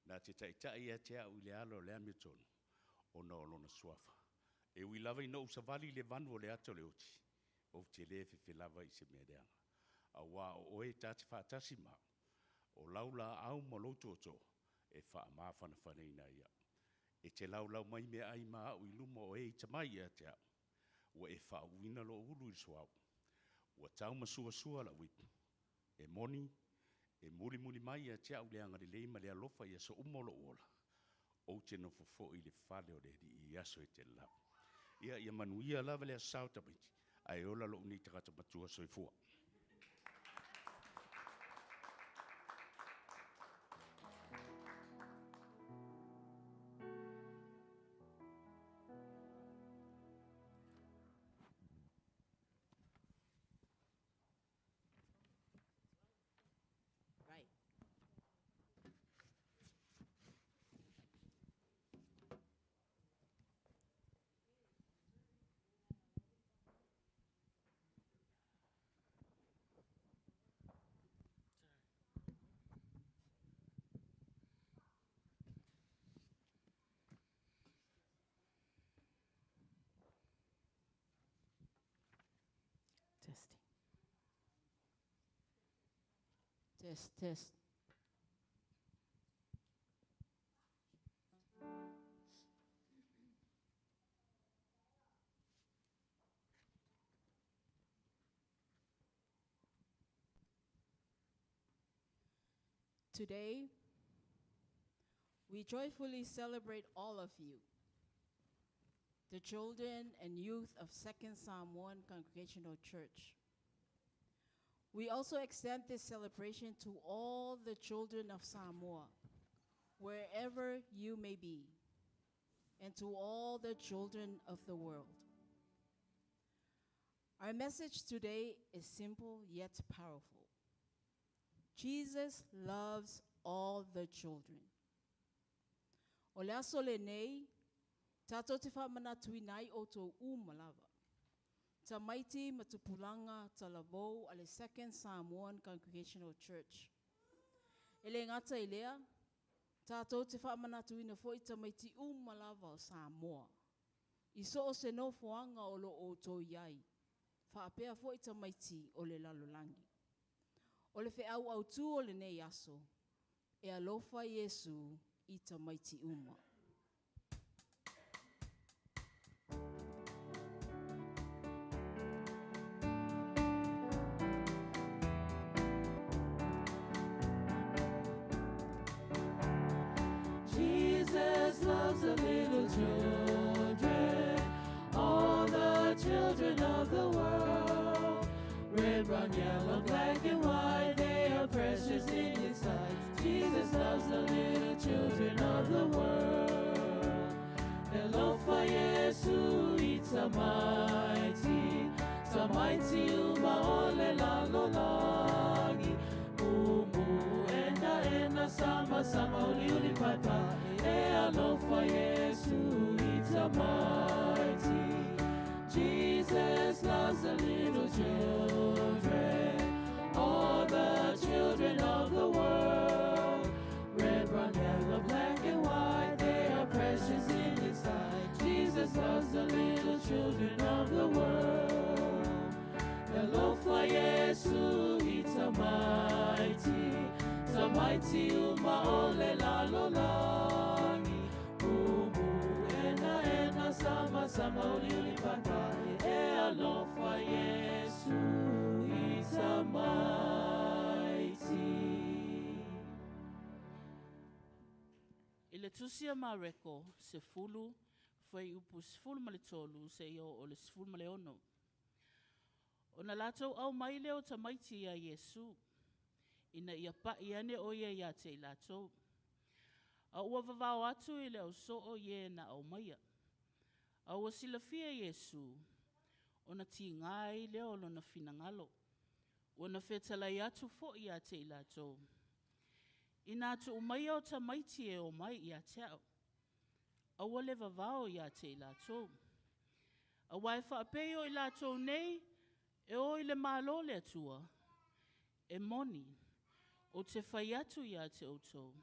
Na te tai ia te au le alo le amitonu. O na o lona suafa. E ui lava i no usavali le vanu o le ato le oti. O te le fe lava i se mea reanga. A wā o e tati whaatasi ma. O laula au ma lotu o to. E wha maa whana ina ia. E te laulau mai mea ai maa au i luma o e i tamai ia te au. Ua e wha uina lo ulu i suau. Ua tau ma sua la wipu. E moni, e muri mai ia te au le anga le leima le alofa ia so umolo ola. O te no fofo i le fale o le i aso e te lau. Ia manuia lava le asau Tamaiti. Ai ola lo ni takata matua soifua. Right. Testing. Test, test. Today, we joyfully celebrate all of you, the children and youth of Second Samoan Congregational Church. We also extend this celebration to all the children of Samoa, wherever you may be, and to all the children of the world. Our message today is simple yet powerful. Jesus loves all the children. O le aso le nei, tato te whamanatui nai o tō umalawa. Tamaiti matupulanga talavou ale Second Samoan Congregational Church. Ele ngata ilea, tato te whamanatui na fo i tamaiti umalawa o Samoa. Iso o se no foanga o lo o tō iai. Whaapea fo i tamaiti o le lalolangi. O le fe au tu o le nei aso, e alofa Yesu i tamaiti uma. Jesus loves the little children, all the children of the world. Red, brown, yellow, black, and white, they are precious in His sight. Jesus loves the little children of the world. Elofa Yesu i Tamaiti, Tamaiti uma ole lalolangi. Umu ena sama sama uli uli papa. E alofa Yesu i Tamaiti. Jesus loves the little children, all the children of the world. Red, brown, yellow, black, and white, they are precious in His sight. Jesus loves the little children of the world. Elofa Yesu i Tamaiti, Tamaiti uma ole lalolangi. Umu ena sama sama uli uli papa. E alofa Yesu i Tamaiti. I le tusia mareko se fulu fai upu se fulu ma le tolu se io o le se fulu ma le ono. O na latou au mai leo tamaiti a Yesu. Ina ia pa iane o ia te i latou. A ua vavao atu i le au so o ie na au maia. A ua silafia Yesu. O na ti ngai leo lo na finangalo. O na whetalai atu fo ia te i latou. Ina atu umaia o tamaiti e o mai ia teo. A ua le vavao ia te i latou. A wai whaapeo i latou nei, e o i le malo le atua. E moni, o te whai atu ia te outou.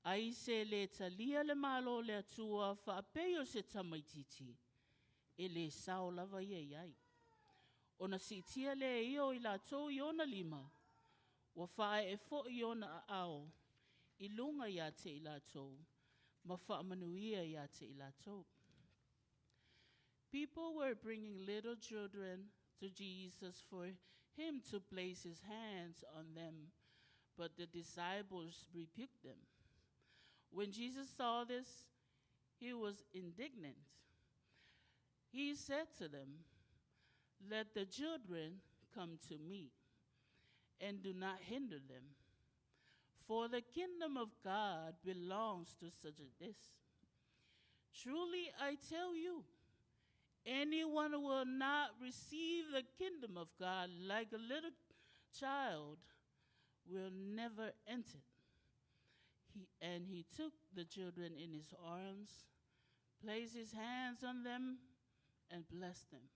Ai se le talia le malo le atua, whaapeo se tamaititi. E le sao lava ia iai. O na sitia le io i latou i ona lima. Wa whae e fo i ona a ao. I lunga ia te i latou. Ma wha manuia ia te i latou. People were bringing little children to Jesus for Him to place His hands on them, but the disciples rebuked them. When Jesus saw this, He was indignant. He said to them, "Let the children come to me, and do not hinder them, for the kingdom of God belongs to such as this. Truly I tell you, anyone who will not receive the kingdom of God like a little child will never enter." He took the children in His arms, placed His hands on them, and blessed them.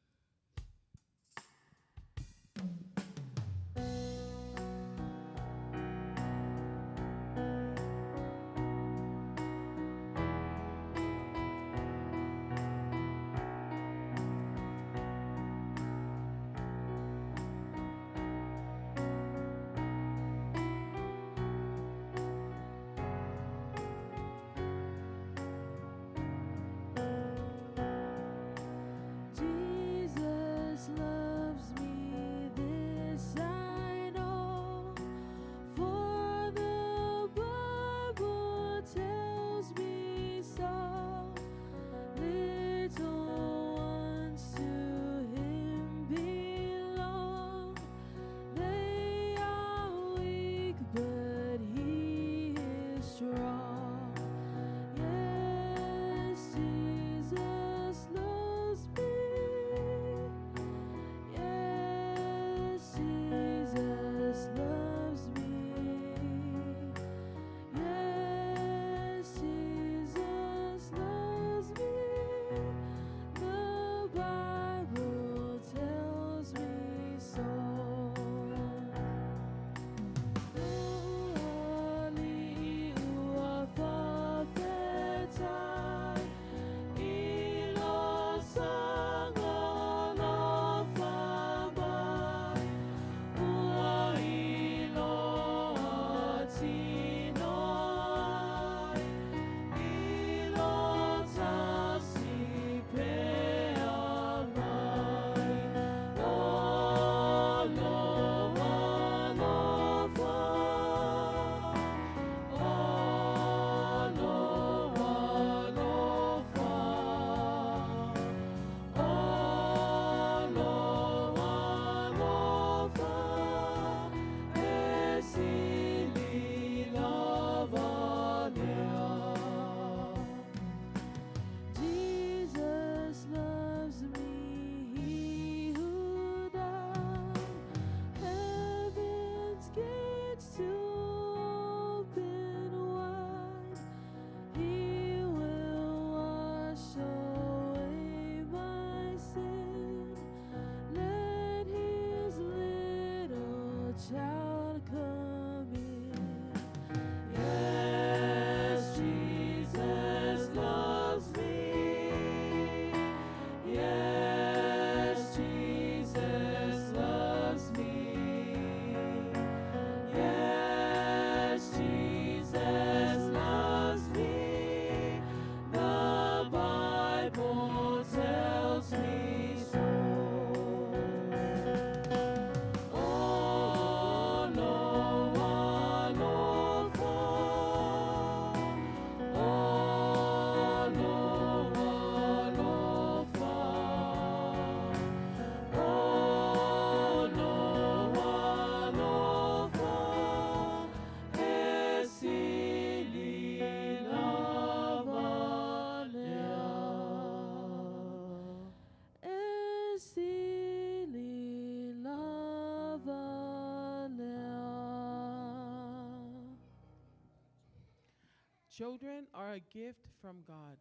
Children are a gift from God.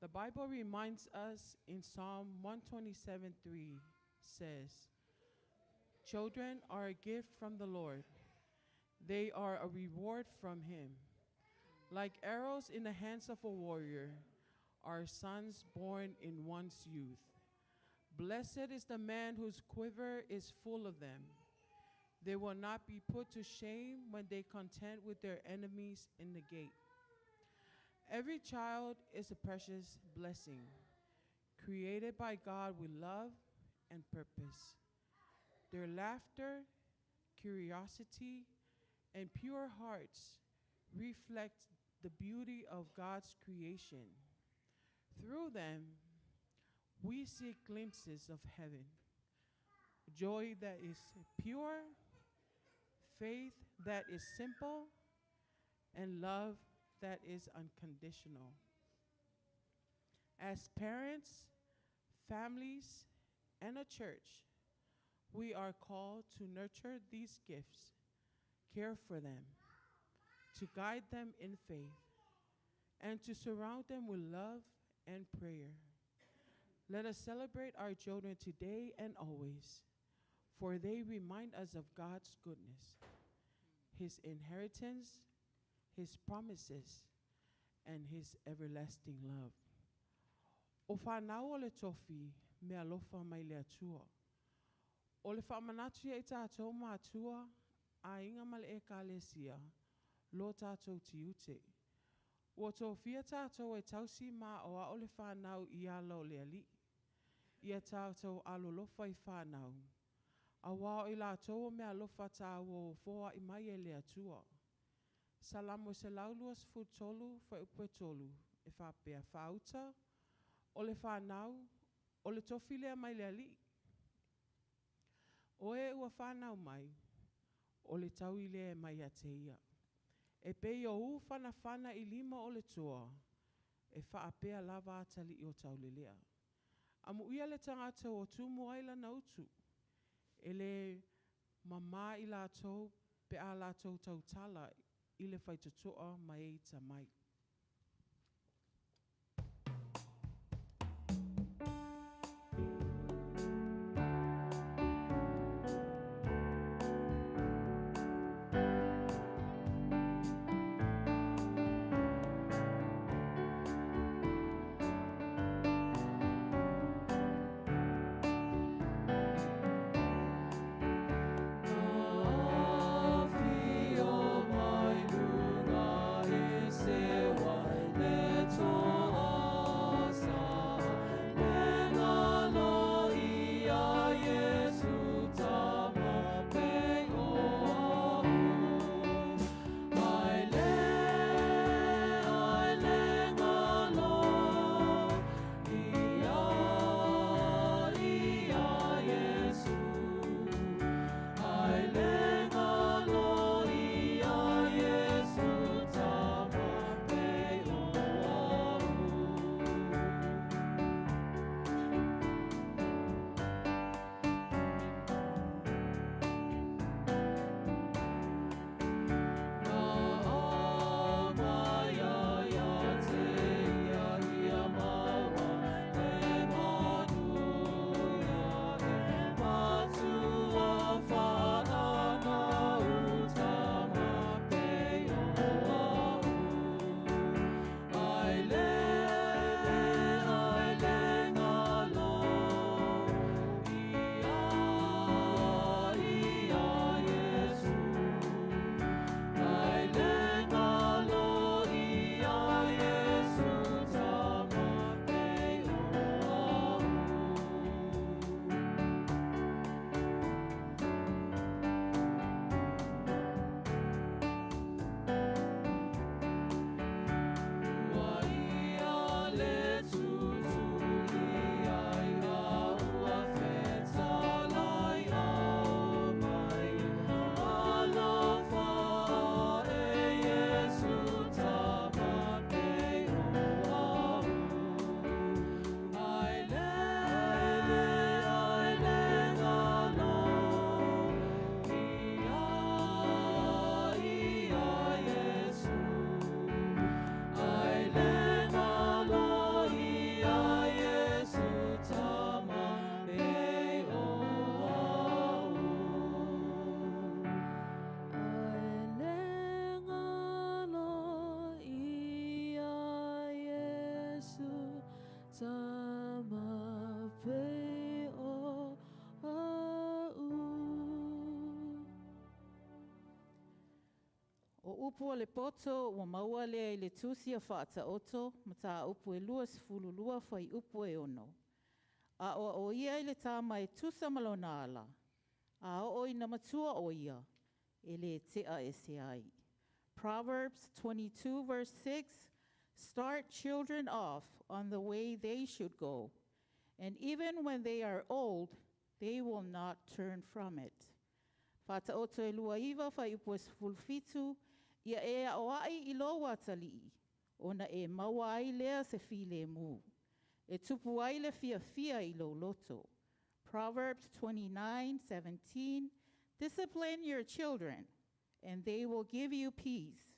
The Bible reminds us in Psalm 127:3 says, children are a gift from the Lord. They are a reward from him. Like arrows in the hands of a warrior, are sons born in one's youth. Blessed is the man whose quiver is full of them. They will not be put to shame when they contend with their enemies in the gate. Every child is a precious blessing, created by God with love and purpose. Their laughter, curiosity, and pure hearts reflect the beauty of God's creation. Through them, we see glimpses of heaven, joy that is pure, faith that is simple, and love that is unconditional. As parents, families, and a church, we are called to nurture these gifts, care for them, to guide them in faith, and to surround them with love and prayer. Let us celebrate our children today and always, for they remind us of God's goodness, his inheritance, his promises, and his everlasting love. O whanau o le tofi, me alofa mai le atua. O le whamanatu ia i tātou mātua, a inga male e kālesia, lo tātou tiute. Ua tōwhia tātou e tausi mā o a o le whanau i ala o le ali. Ia tātou alolofa i whanau. A wā o i lātou o mea alofa tā o fōa i mai e le atua. Salamo se lauluas futolu fa upe tolu, e whapea whauta, o le whanau, o le tofilea mai le ali. O e ua whanau mai, o le tau i le mai a te ia. E pei o u whana i lima o le toa, e whaapea lava atali i o tau le lea. Amu ia le tangata o tumu aila na utu, e le mama i lātou, pe a lātou tautala i le whaitutoa mai i Tamaiti. Say Tamape o a'u. O upu o le poto, ua maua lea I le tusi a whaata oto, ma tā upu e lua sifulu lua whai upu e ono. A o ia I le tāma e tusa malona ala. A o I na matua o ia, e le tea e se ai. Proverbs 22 verse 6, start children off on the way they should go, and even when they are old, they will not turn from it. Whata oto e lua iwa whai upu e sifulu fitu, ia e a oai I lo watali'i, ona e maua ai lea se file mu. E tupu ai le fia fia I lo loto. Proverbs 29:17, discipline your children, and they will give you peace.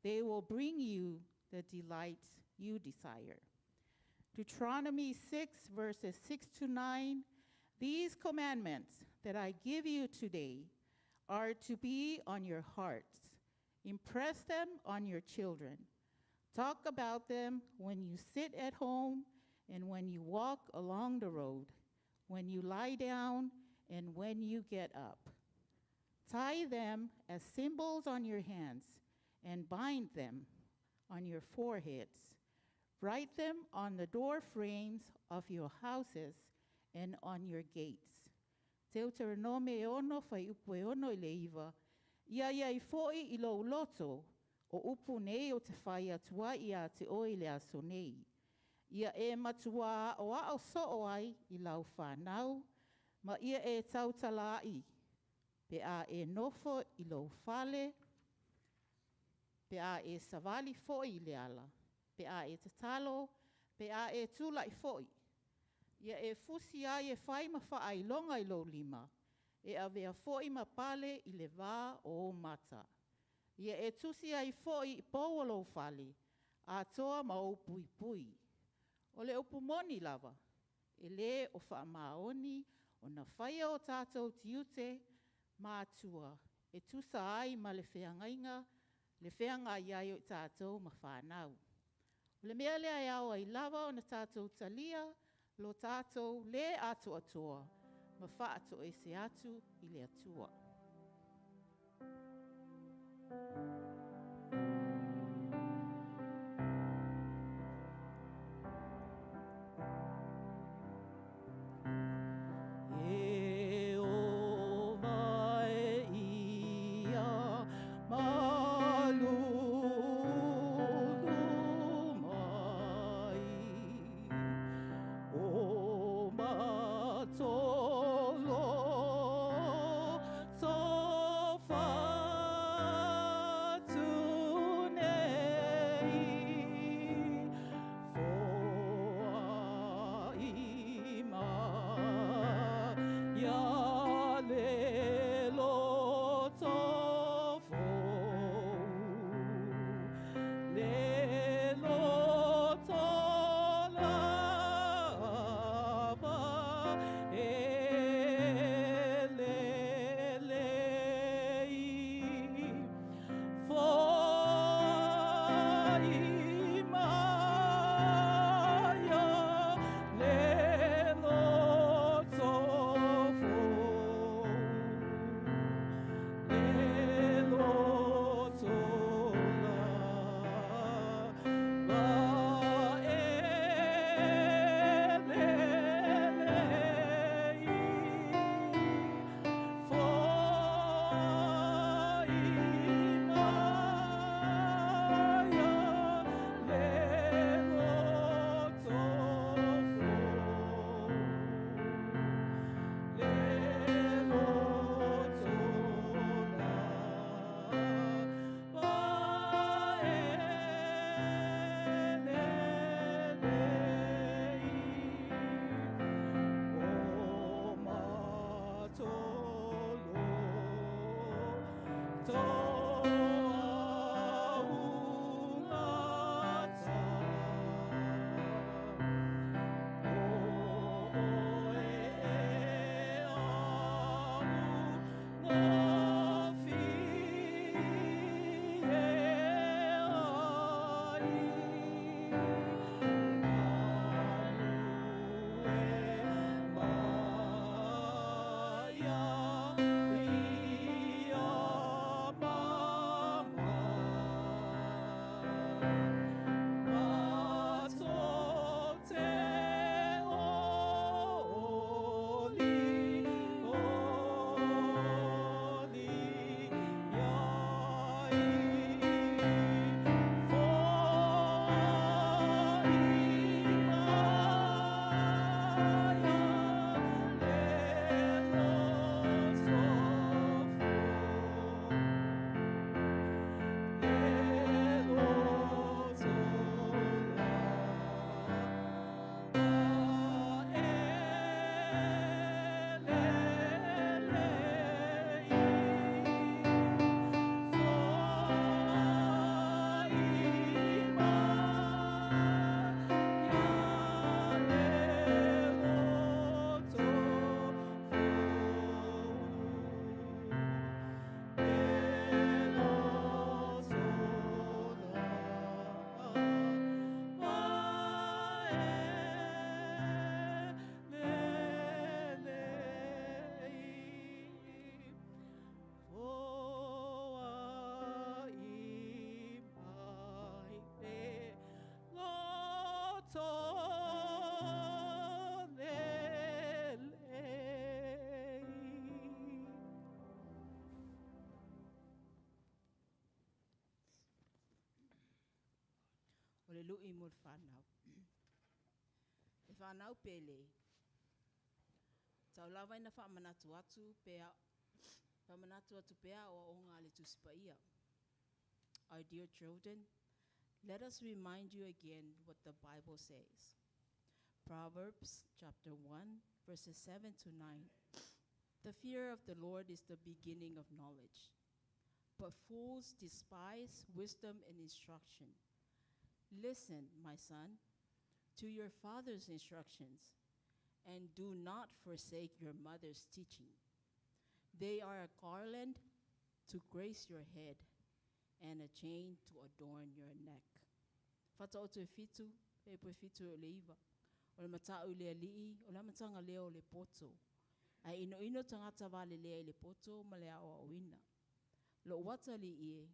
They will bring you the delights you desire. Deuteronomy 6 verses 6-9, these commandments that I give you today are to be on your hearts. Impress them on your children. Talk about them when you sit at home and when you walk along the road, when you lie down and when you get up. Tie them as symbols on your hands and bind them on your foreheads. Write them on the door frames of your houses and on your gates. Deuteronome e ono whai upu e ono I le iwa, ia I fo'i I lo loto, o upu nei o te whai atua ia te o I le aso nei. Ia e matua o a o so o ai I lau whanau, ma ia e tautalai, pe a e nofo I lo fale, pe a e savali fo'i le ala, pe a e tatalo, pe a e tula I fo'i. Ia e fusi ai e whai ma whaai longa I lo lima, e a vea fo'i ma pale I le vā o mata. Ia e tusi ai fo'i I pou o lo fale, a toa ma o pui pui. O le upu moni lava, e le o wha maoni, o na whaia o tātou tiute, mātua, e tusa ai ma le whiangainga, le whianga iai o tātou ma whanau. O le mea lea e au ai lava o na tātou talia, lo tātou le atu atoa, ma wha ato e se atu I le atua. o le lui mo le whanau. E whanau pele, tau lawa ina whamanatu atu pea, whamanatu atu pea o ngā le tusipaia. Our dear children, let us remind you again what the Bible says. Proverbs chapter 1, verses 7 to 9. The fear of the Lord is the beginning of knowledge, but fools despise wisdom and instruction. Listen, my son, to your father's instructions, and do not forsake your mother's teaching. They are a garland to grace your head and a chain to adorn your neck. Fata o te fitu, e po fitu o le iwa. O le matau le alii, o le matanga leo le poto. Ai ino tangata vale lea le poto ma le au awina. Lo wata li ie,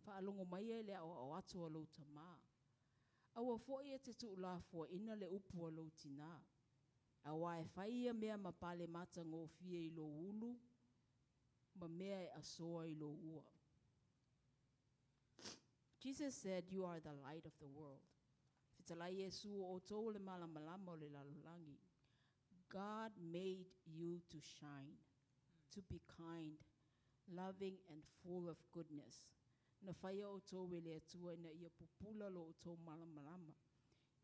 whaalongo mai e le au atu a lo tama. Awa fōi e te tuulafua ina le upu a lo tina. Awa e whaia mea mapale mata ngō fie I lo ulu, ma mea e asoa I lo ua. Jesus said, you are the light of the world. Fitalai Yesu o tō le malamalama o le lalulangi. God made you to shine, to be kind, loving and full of goodness. Na whaia o tō wele atua ina ia pupula lo o tō malamalama.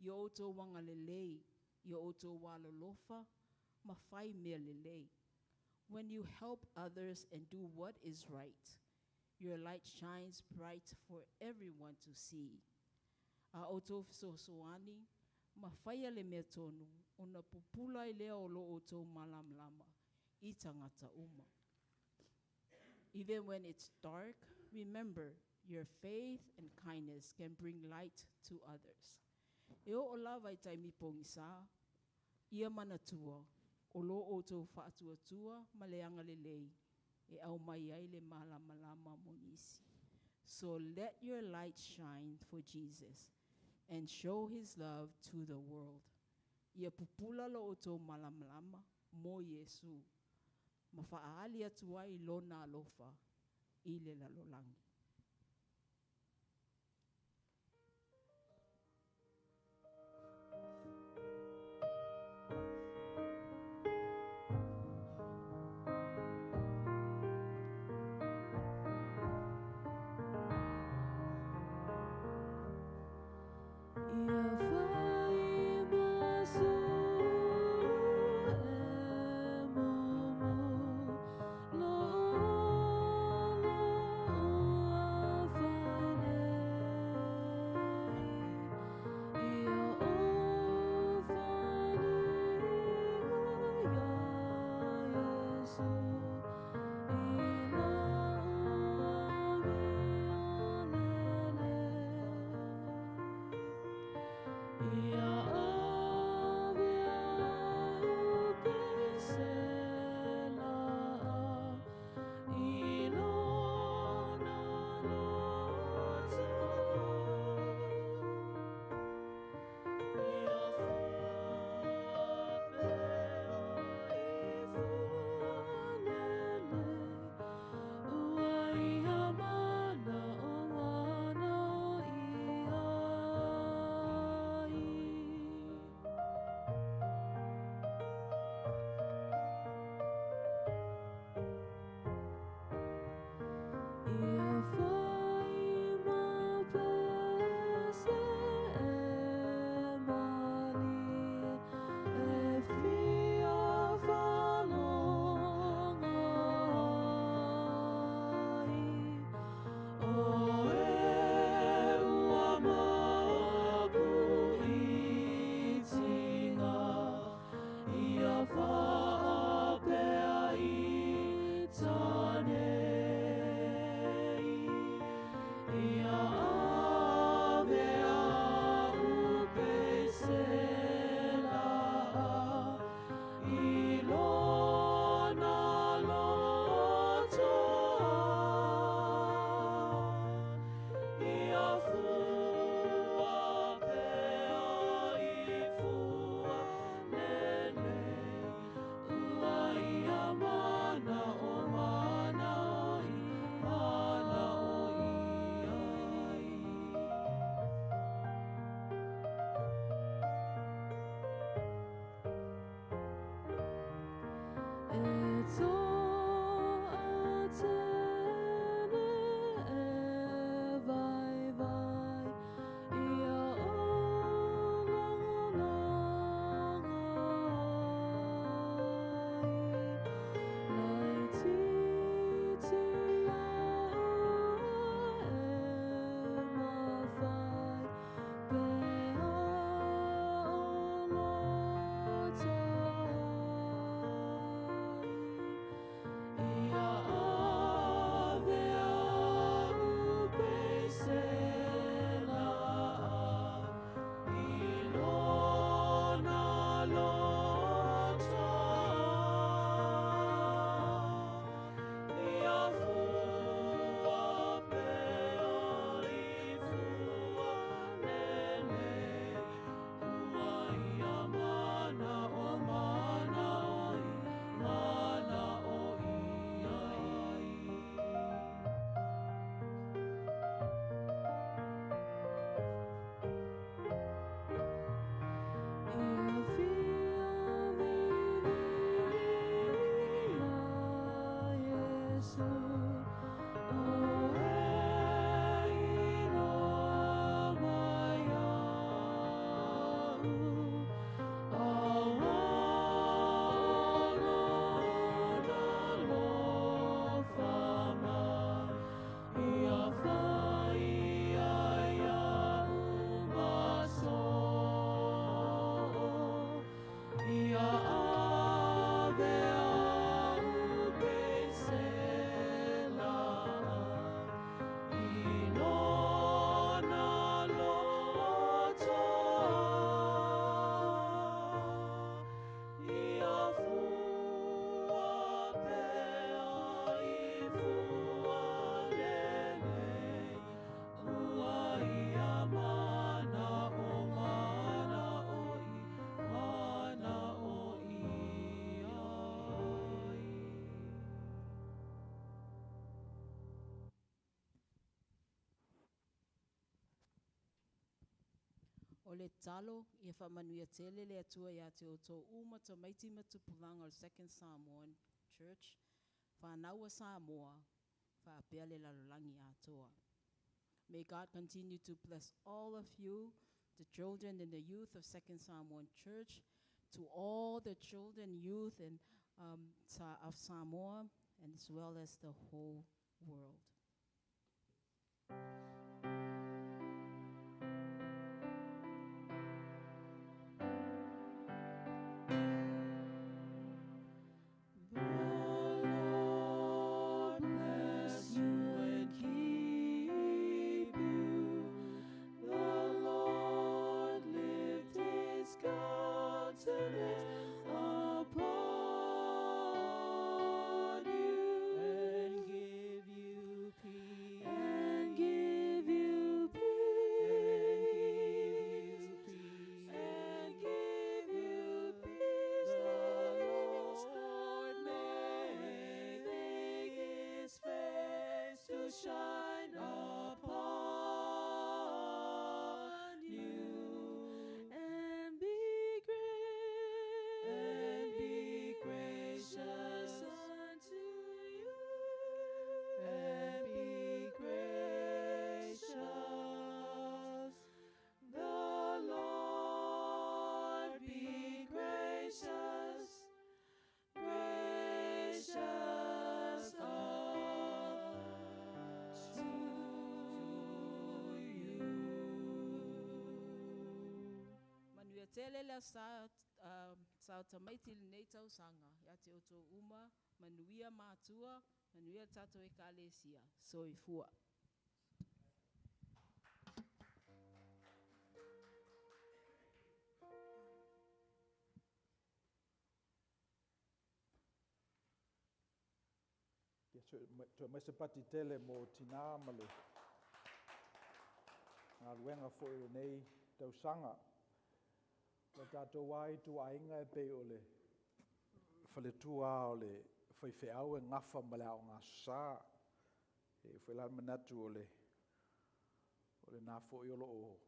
Ia o tō wanga lelei, ia o tō walolofa, ma whai mea lelei. When you help others and do what is right, your light shines bright for everyone to see. A o tō fisosoani, ma whaia le mea tonu, o na pupula I lea o lo o tō malamlama, I tangata uma. Even when it's dark, remember, your faith and kindness can bring light to others. E o lawa I taimi pongisa, ia manatua, o lo o tō whaatuatua, ma leanga lelei, e au mai ai le malamalama monisi. So let your light shine for Jesus and show his love to the world. Ia pupula lo o tō malamalama mo Yesu. Ma whaali atu ai lona alofa I le lalolangi. Lo O le talo, ia whamanuia tele le atua ia te o tō uma Tamaiti matupulanga o Second Samoan Church, whanaua Samoa, whaapea le lalolangi atoa. May God continue to bless all of you, the children and the youth of Second Samoan Church, to all the children, youth, and of Samoa, and as well as the whole world. Shine upon you and be gracious unto you and be gracious. The Lord be gracious, gracious unto you. Manuia tele la sa Tamaiti le nei tausanga, ia te o tō uma, manuia mātua, manuia tato e kālesia, soi fua. Tō mai se pati tele mō tina male. Ngā ruenga fo e nei tausanga. Le tātou wai tu ainga e pe ole. Whale tua ole. Whai whiau e ngafa male au ngā sā. E whai lan manatu ole. Ole nā fo i olo o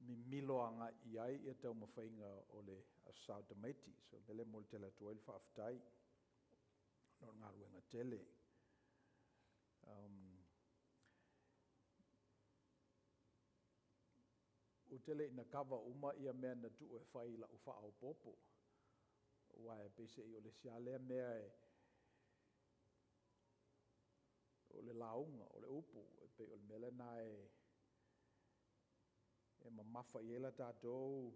mi miloanga i ai e tau mawhainga ole a Sao Tamaiti. So bele mō le tele tua ili whaaftai. No ngā ruenga tele. O tele ina kawa uma ia mea na tu e whai la uwha au popo. Wa e pese i o le sialea mea e o le launga, o le upu, e pe o le mele na e mamafa i ela tātou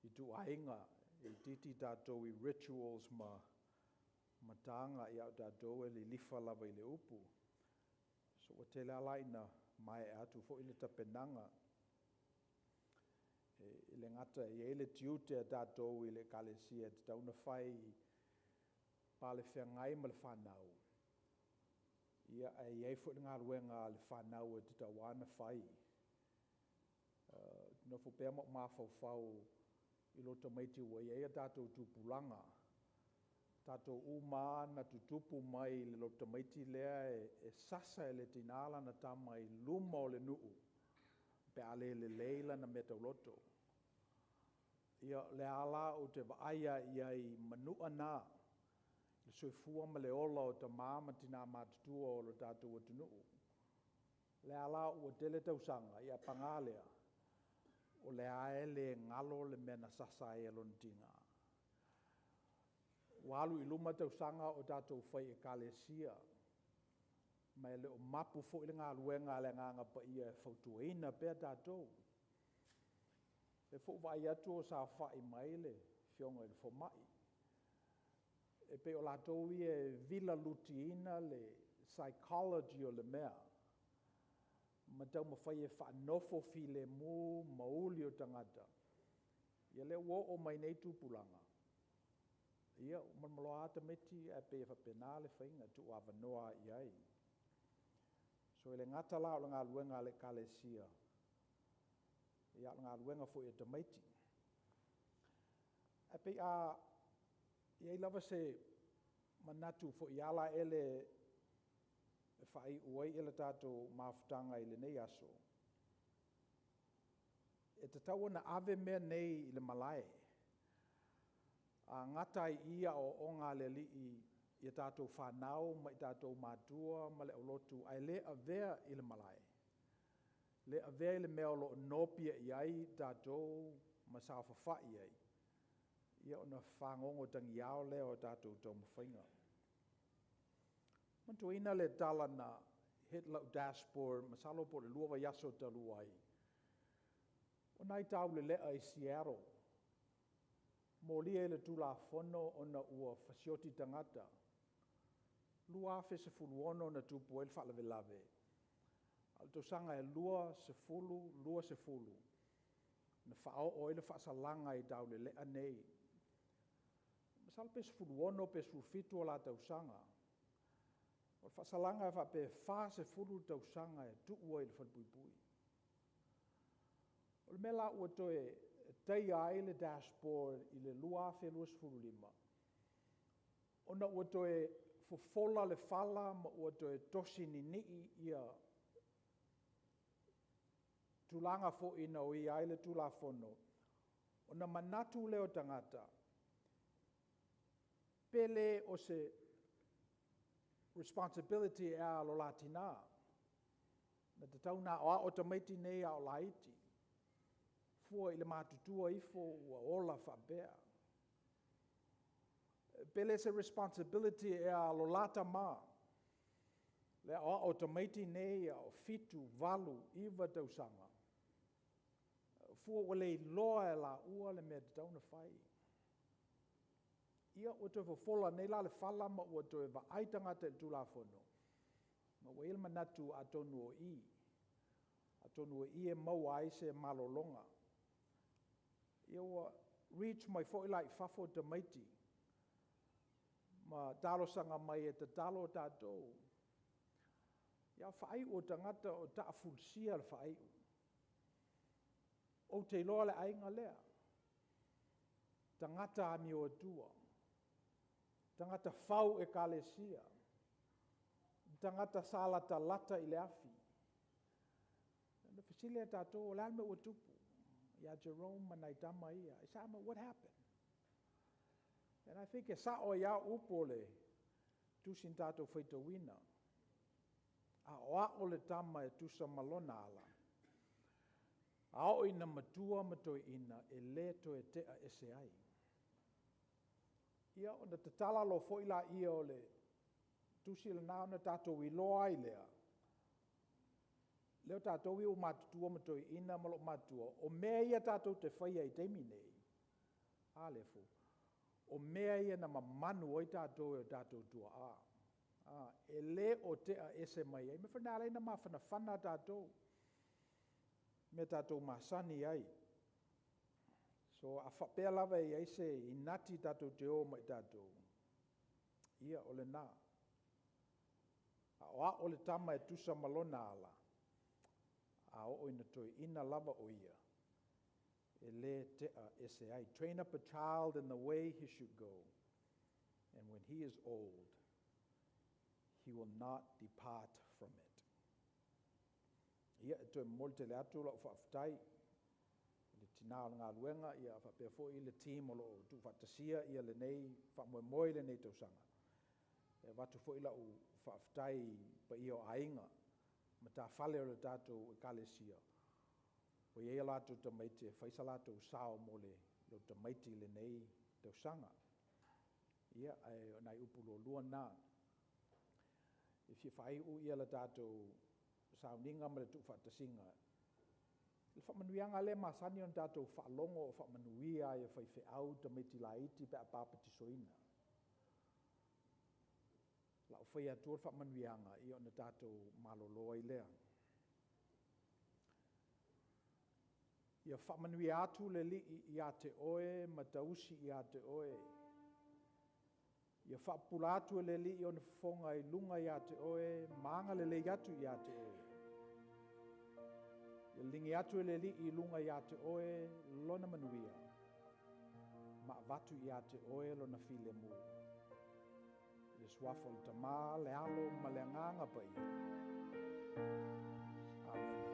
i tu ainga, i titi tātou i rituals matanga i au tātou e li lifa lava i le upu. So o tele alaina mai atu fo i le tapenanga. I le ngata i ele tiute a tātou i le kalesia te tauna whai pāle whengai ma le whanau. Ia e iei fo i ngā ruenga le whanau e te tawana whai. No fu pēr mok mawhau i lo Tamaiti ua iei a tātou tūpulanga. Tātou umana tutupu mai le lo Tamaiti lea e sasa e le tinala na tama i luma o le nuu. Pe ale le leila na meta loto. Ia le ala o te vaaya ia i manua nā. Le soifua ma le ola o ta māma tina mātutua o lo tātou o tunuu. Le ala o tele tausanga ia pangalea. O le aele ngalo le mena sasa e lontinga. Walu i luma tausanga o tātou whai e kālesia. Mai le o mapu fo i ngā luenga le nganga pa ia e whautuaina pēr tātou. E fo vai atu o sa whai mai le fionga i le fo mai. E pe o lātou i e vila lutiina le psychology o le mea. Ma tau ma whai e whanofo fi le mū mauli o tangata. Ia le uo o mai nei tūpulanga. Ia, malmaloa Tamaiti e pe e whapena le whainga tu awanoa i ai. So ele ngata la o ngā luenga le kalesia. Ia ngā luenga fo e Tamaiti. E pe iei lava se manatu fo i ala ele e whai uai ele tātou mawhutanga i le nei aso. e te tau na ave mea nei I le malae. A ngata I ia o onga le li I tātou whanau, ma I tātou mātua, ma le o lotu, ai le a vea I le malae. Le a vea I le mea o lo nopia I ai tātou, ma sa whawhai ai. Ia ona whangongo tangi ao leo o tātou tau mawhainga. Mantu ina le tala na hit lau dashboard, masalo po le luawa yaso talu ai. O nai tau le lea I Seattle. Mo lia le tula fono ona ua fasioti tangata. Lua fe se fulu ono na tupu el whalave lave. Al to sanga e lua se fulu. Na whao o ele whaasalanga I tau le lea nei. Masal pe se fulu ono pe se fitu o la tau sanga. O whaasalanga e wha pe wha se fulu tau sanga e tu ua ele whanpuipui. O le mela ua toe tei ai le dashboard I le lua fe lua se fulu lima. Ona ua toe fofola le fala ma ua toe tosi ni ia tulanga fo ina o I ai le tula fono. Ona manatu leo tangata. Pele o se responsibility e a lo latina. Na te tau na o Tamaiti nei a o laiti. Fua I le matutua ifo ua ola whabea. Pele se responsibility e a lo lata ma. Le o Tamaiti nei a o fitu, valu, iwa tausanga. Fua wale loa e la ua le mea te tauna whai. Ia ua toe fofola nei la le whala ma ua toe wa aitanga te tula fono. Ma ua ilma natu a tonu o I. A tonu o I e mau ai se malolonga. Ia ua reach mai fo ila I fafo Tamaiti. Ma talo sanga mai e te talo tātou. Ia whai o tangata o ta fulsia le whai o. O te loa le ainga lea. Tangata a mi o tua. Tangata whau e kalesia. Tangata salata lata I le afi. Na whasile tātou o le alme o tupu. Ia Jerome manai tama ia. I sa what happened? And I think e sa o ia upole tusin tātou whaita wina. A oa o le tama e tusa malona ala. A o ina matua matoi ina e le to e tea ese ai. Ia o na te tala lo fo ila ia o le tusi le nao na tātou I loa I lea. Leo tātou I o matutua matoi ina malo matua. O mea ia tātou te whaia I teimi nei. A le fo. O mea ia na mamanu o I tātou e o tātou tua a. E le o tea ese mai ai. Me whanale na mawhana whana tātou. Me tātou masani ai. So a whapea lava I eise I nati tātou te o mai tātou. Ia o le nā. A oa o le tama e tusa malona ala. A o ina toi ina lava o ia. E le tea ese ai. Train up a child in the way he should go. And when he is old, he will not depart from it. Ia e toi molte le atu la o whaaftai. Le tina o ngā luenga ia whapea fo I le team o lo tu whatasia ia le nei whamoemoe le nei tausanga. E watu fo I la o whaaftai pa I o ainga. Ma tā whale o le tātou e kalesia. O ia lātou Tamaiti e whaisa lātou sao mo le Tamaiti le nei tausanga. Ia ai o nai upulo lua nā. If you whai u ia la tātou sao ninga ma le tu whatasinga. Le whamanuianga le masani on tātou whaalongo o whamanuia e whai au Tamaiti la iti pe a pāpati soina. La o whai atua whamanuianga I o na tātou maloloa I lea. Ia whamanui atu le li I a te oe, ma tausi I a te oe. Ia whapula atu le li I o na whonga I lunga I a te oe, maanga le atu I a te oe. Ia lingi atu le li I lunga I a te oe, lona manuia. Ma vatu I a te oe lona file mu. Le swafo le tamā, le alo, ma le nganga pa ia. Amen.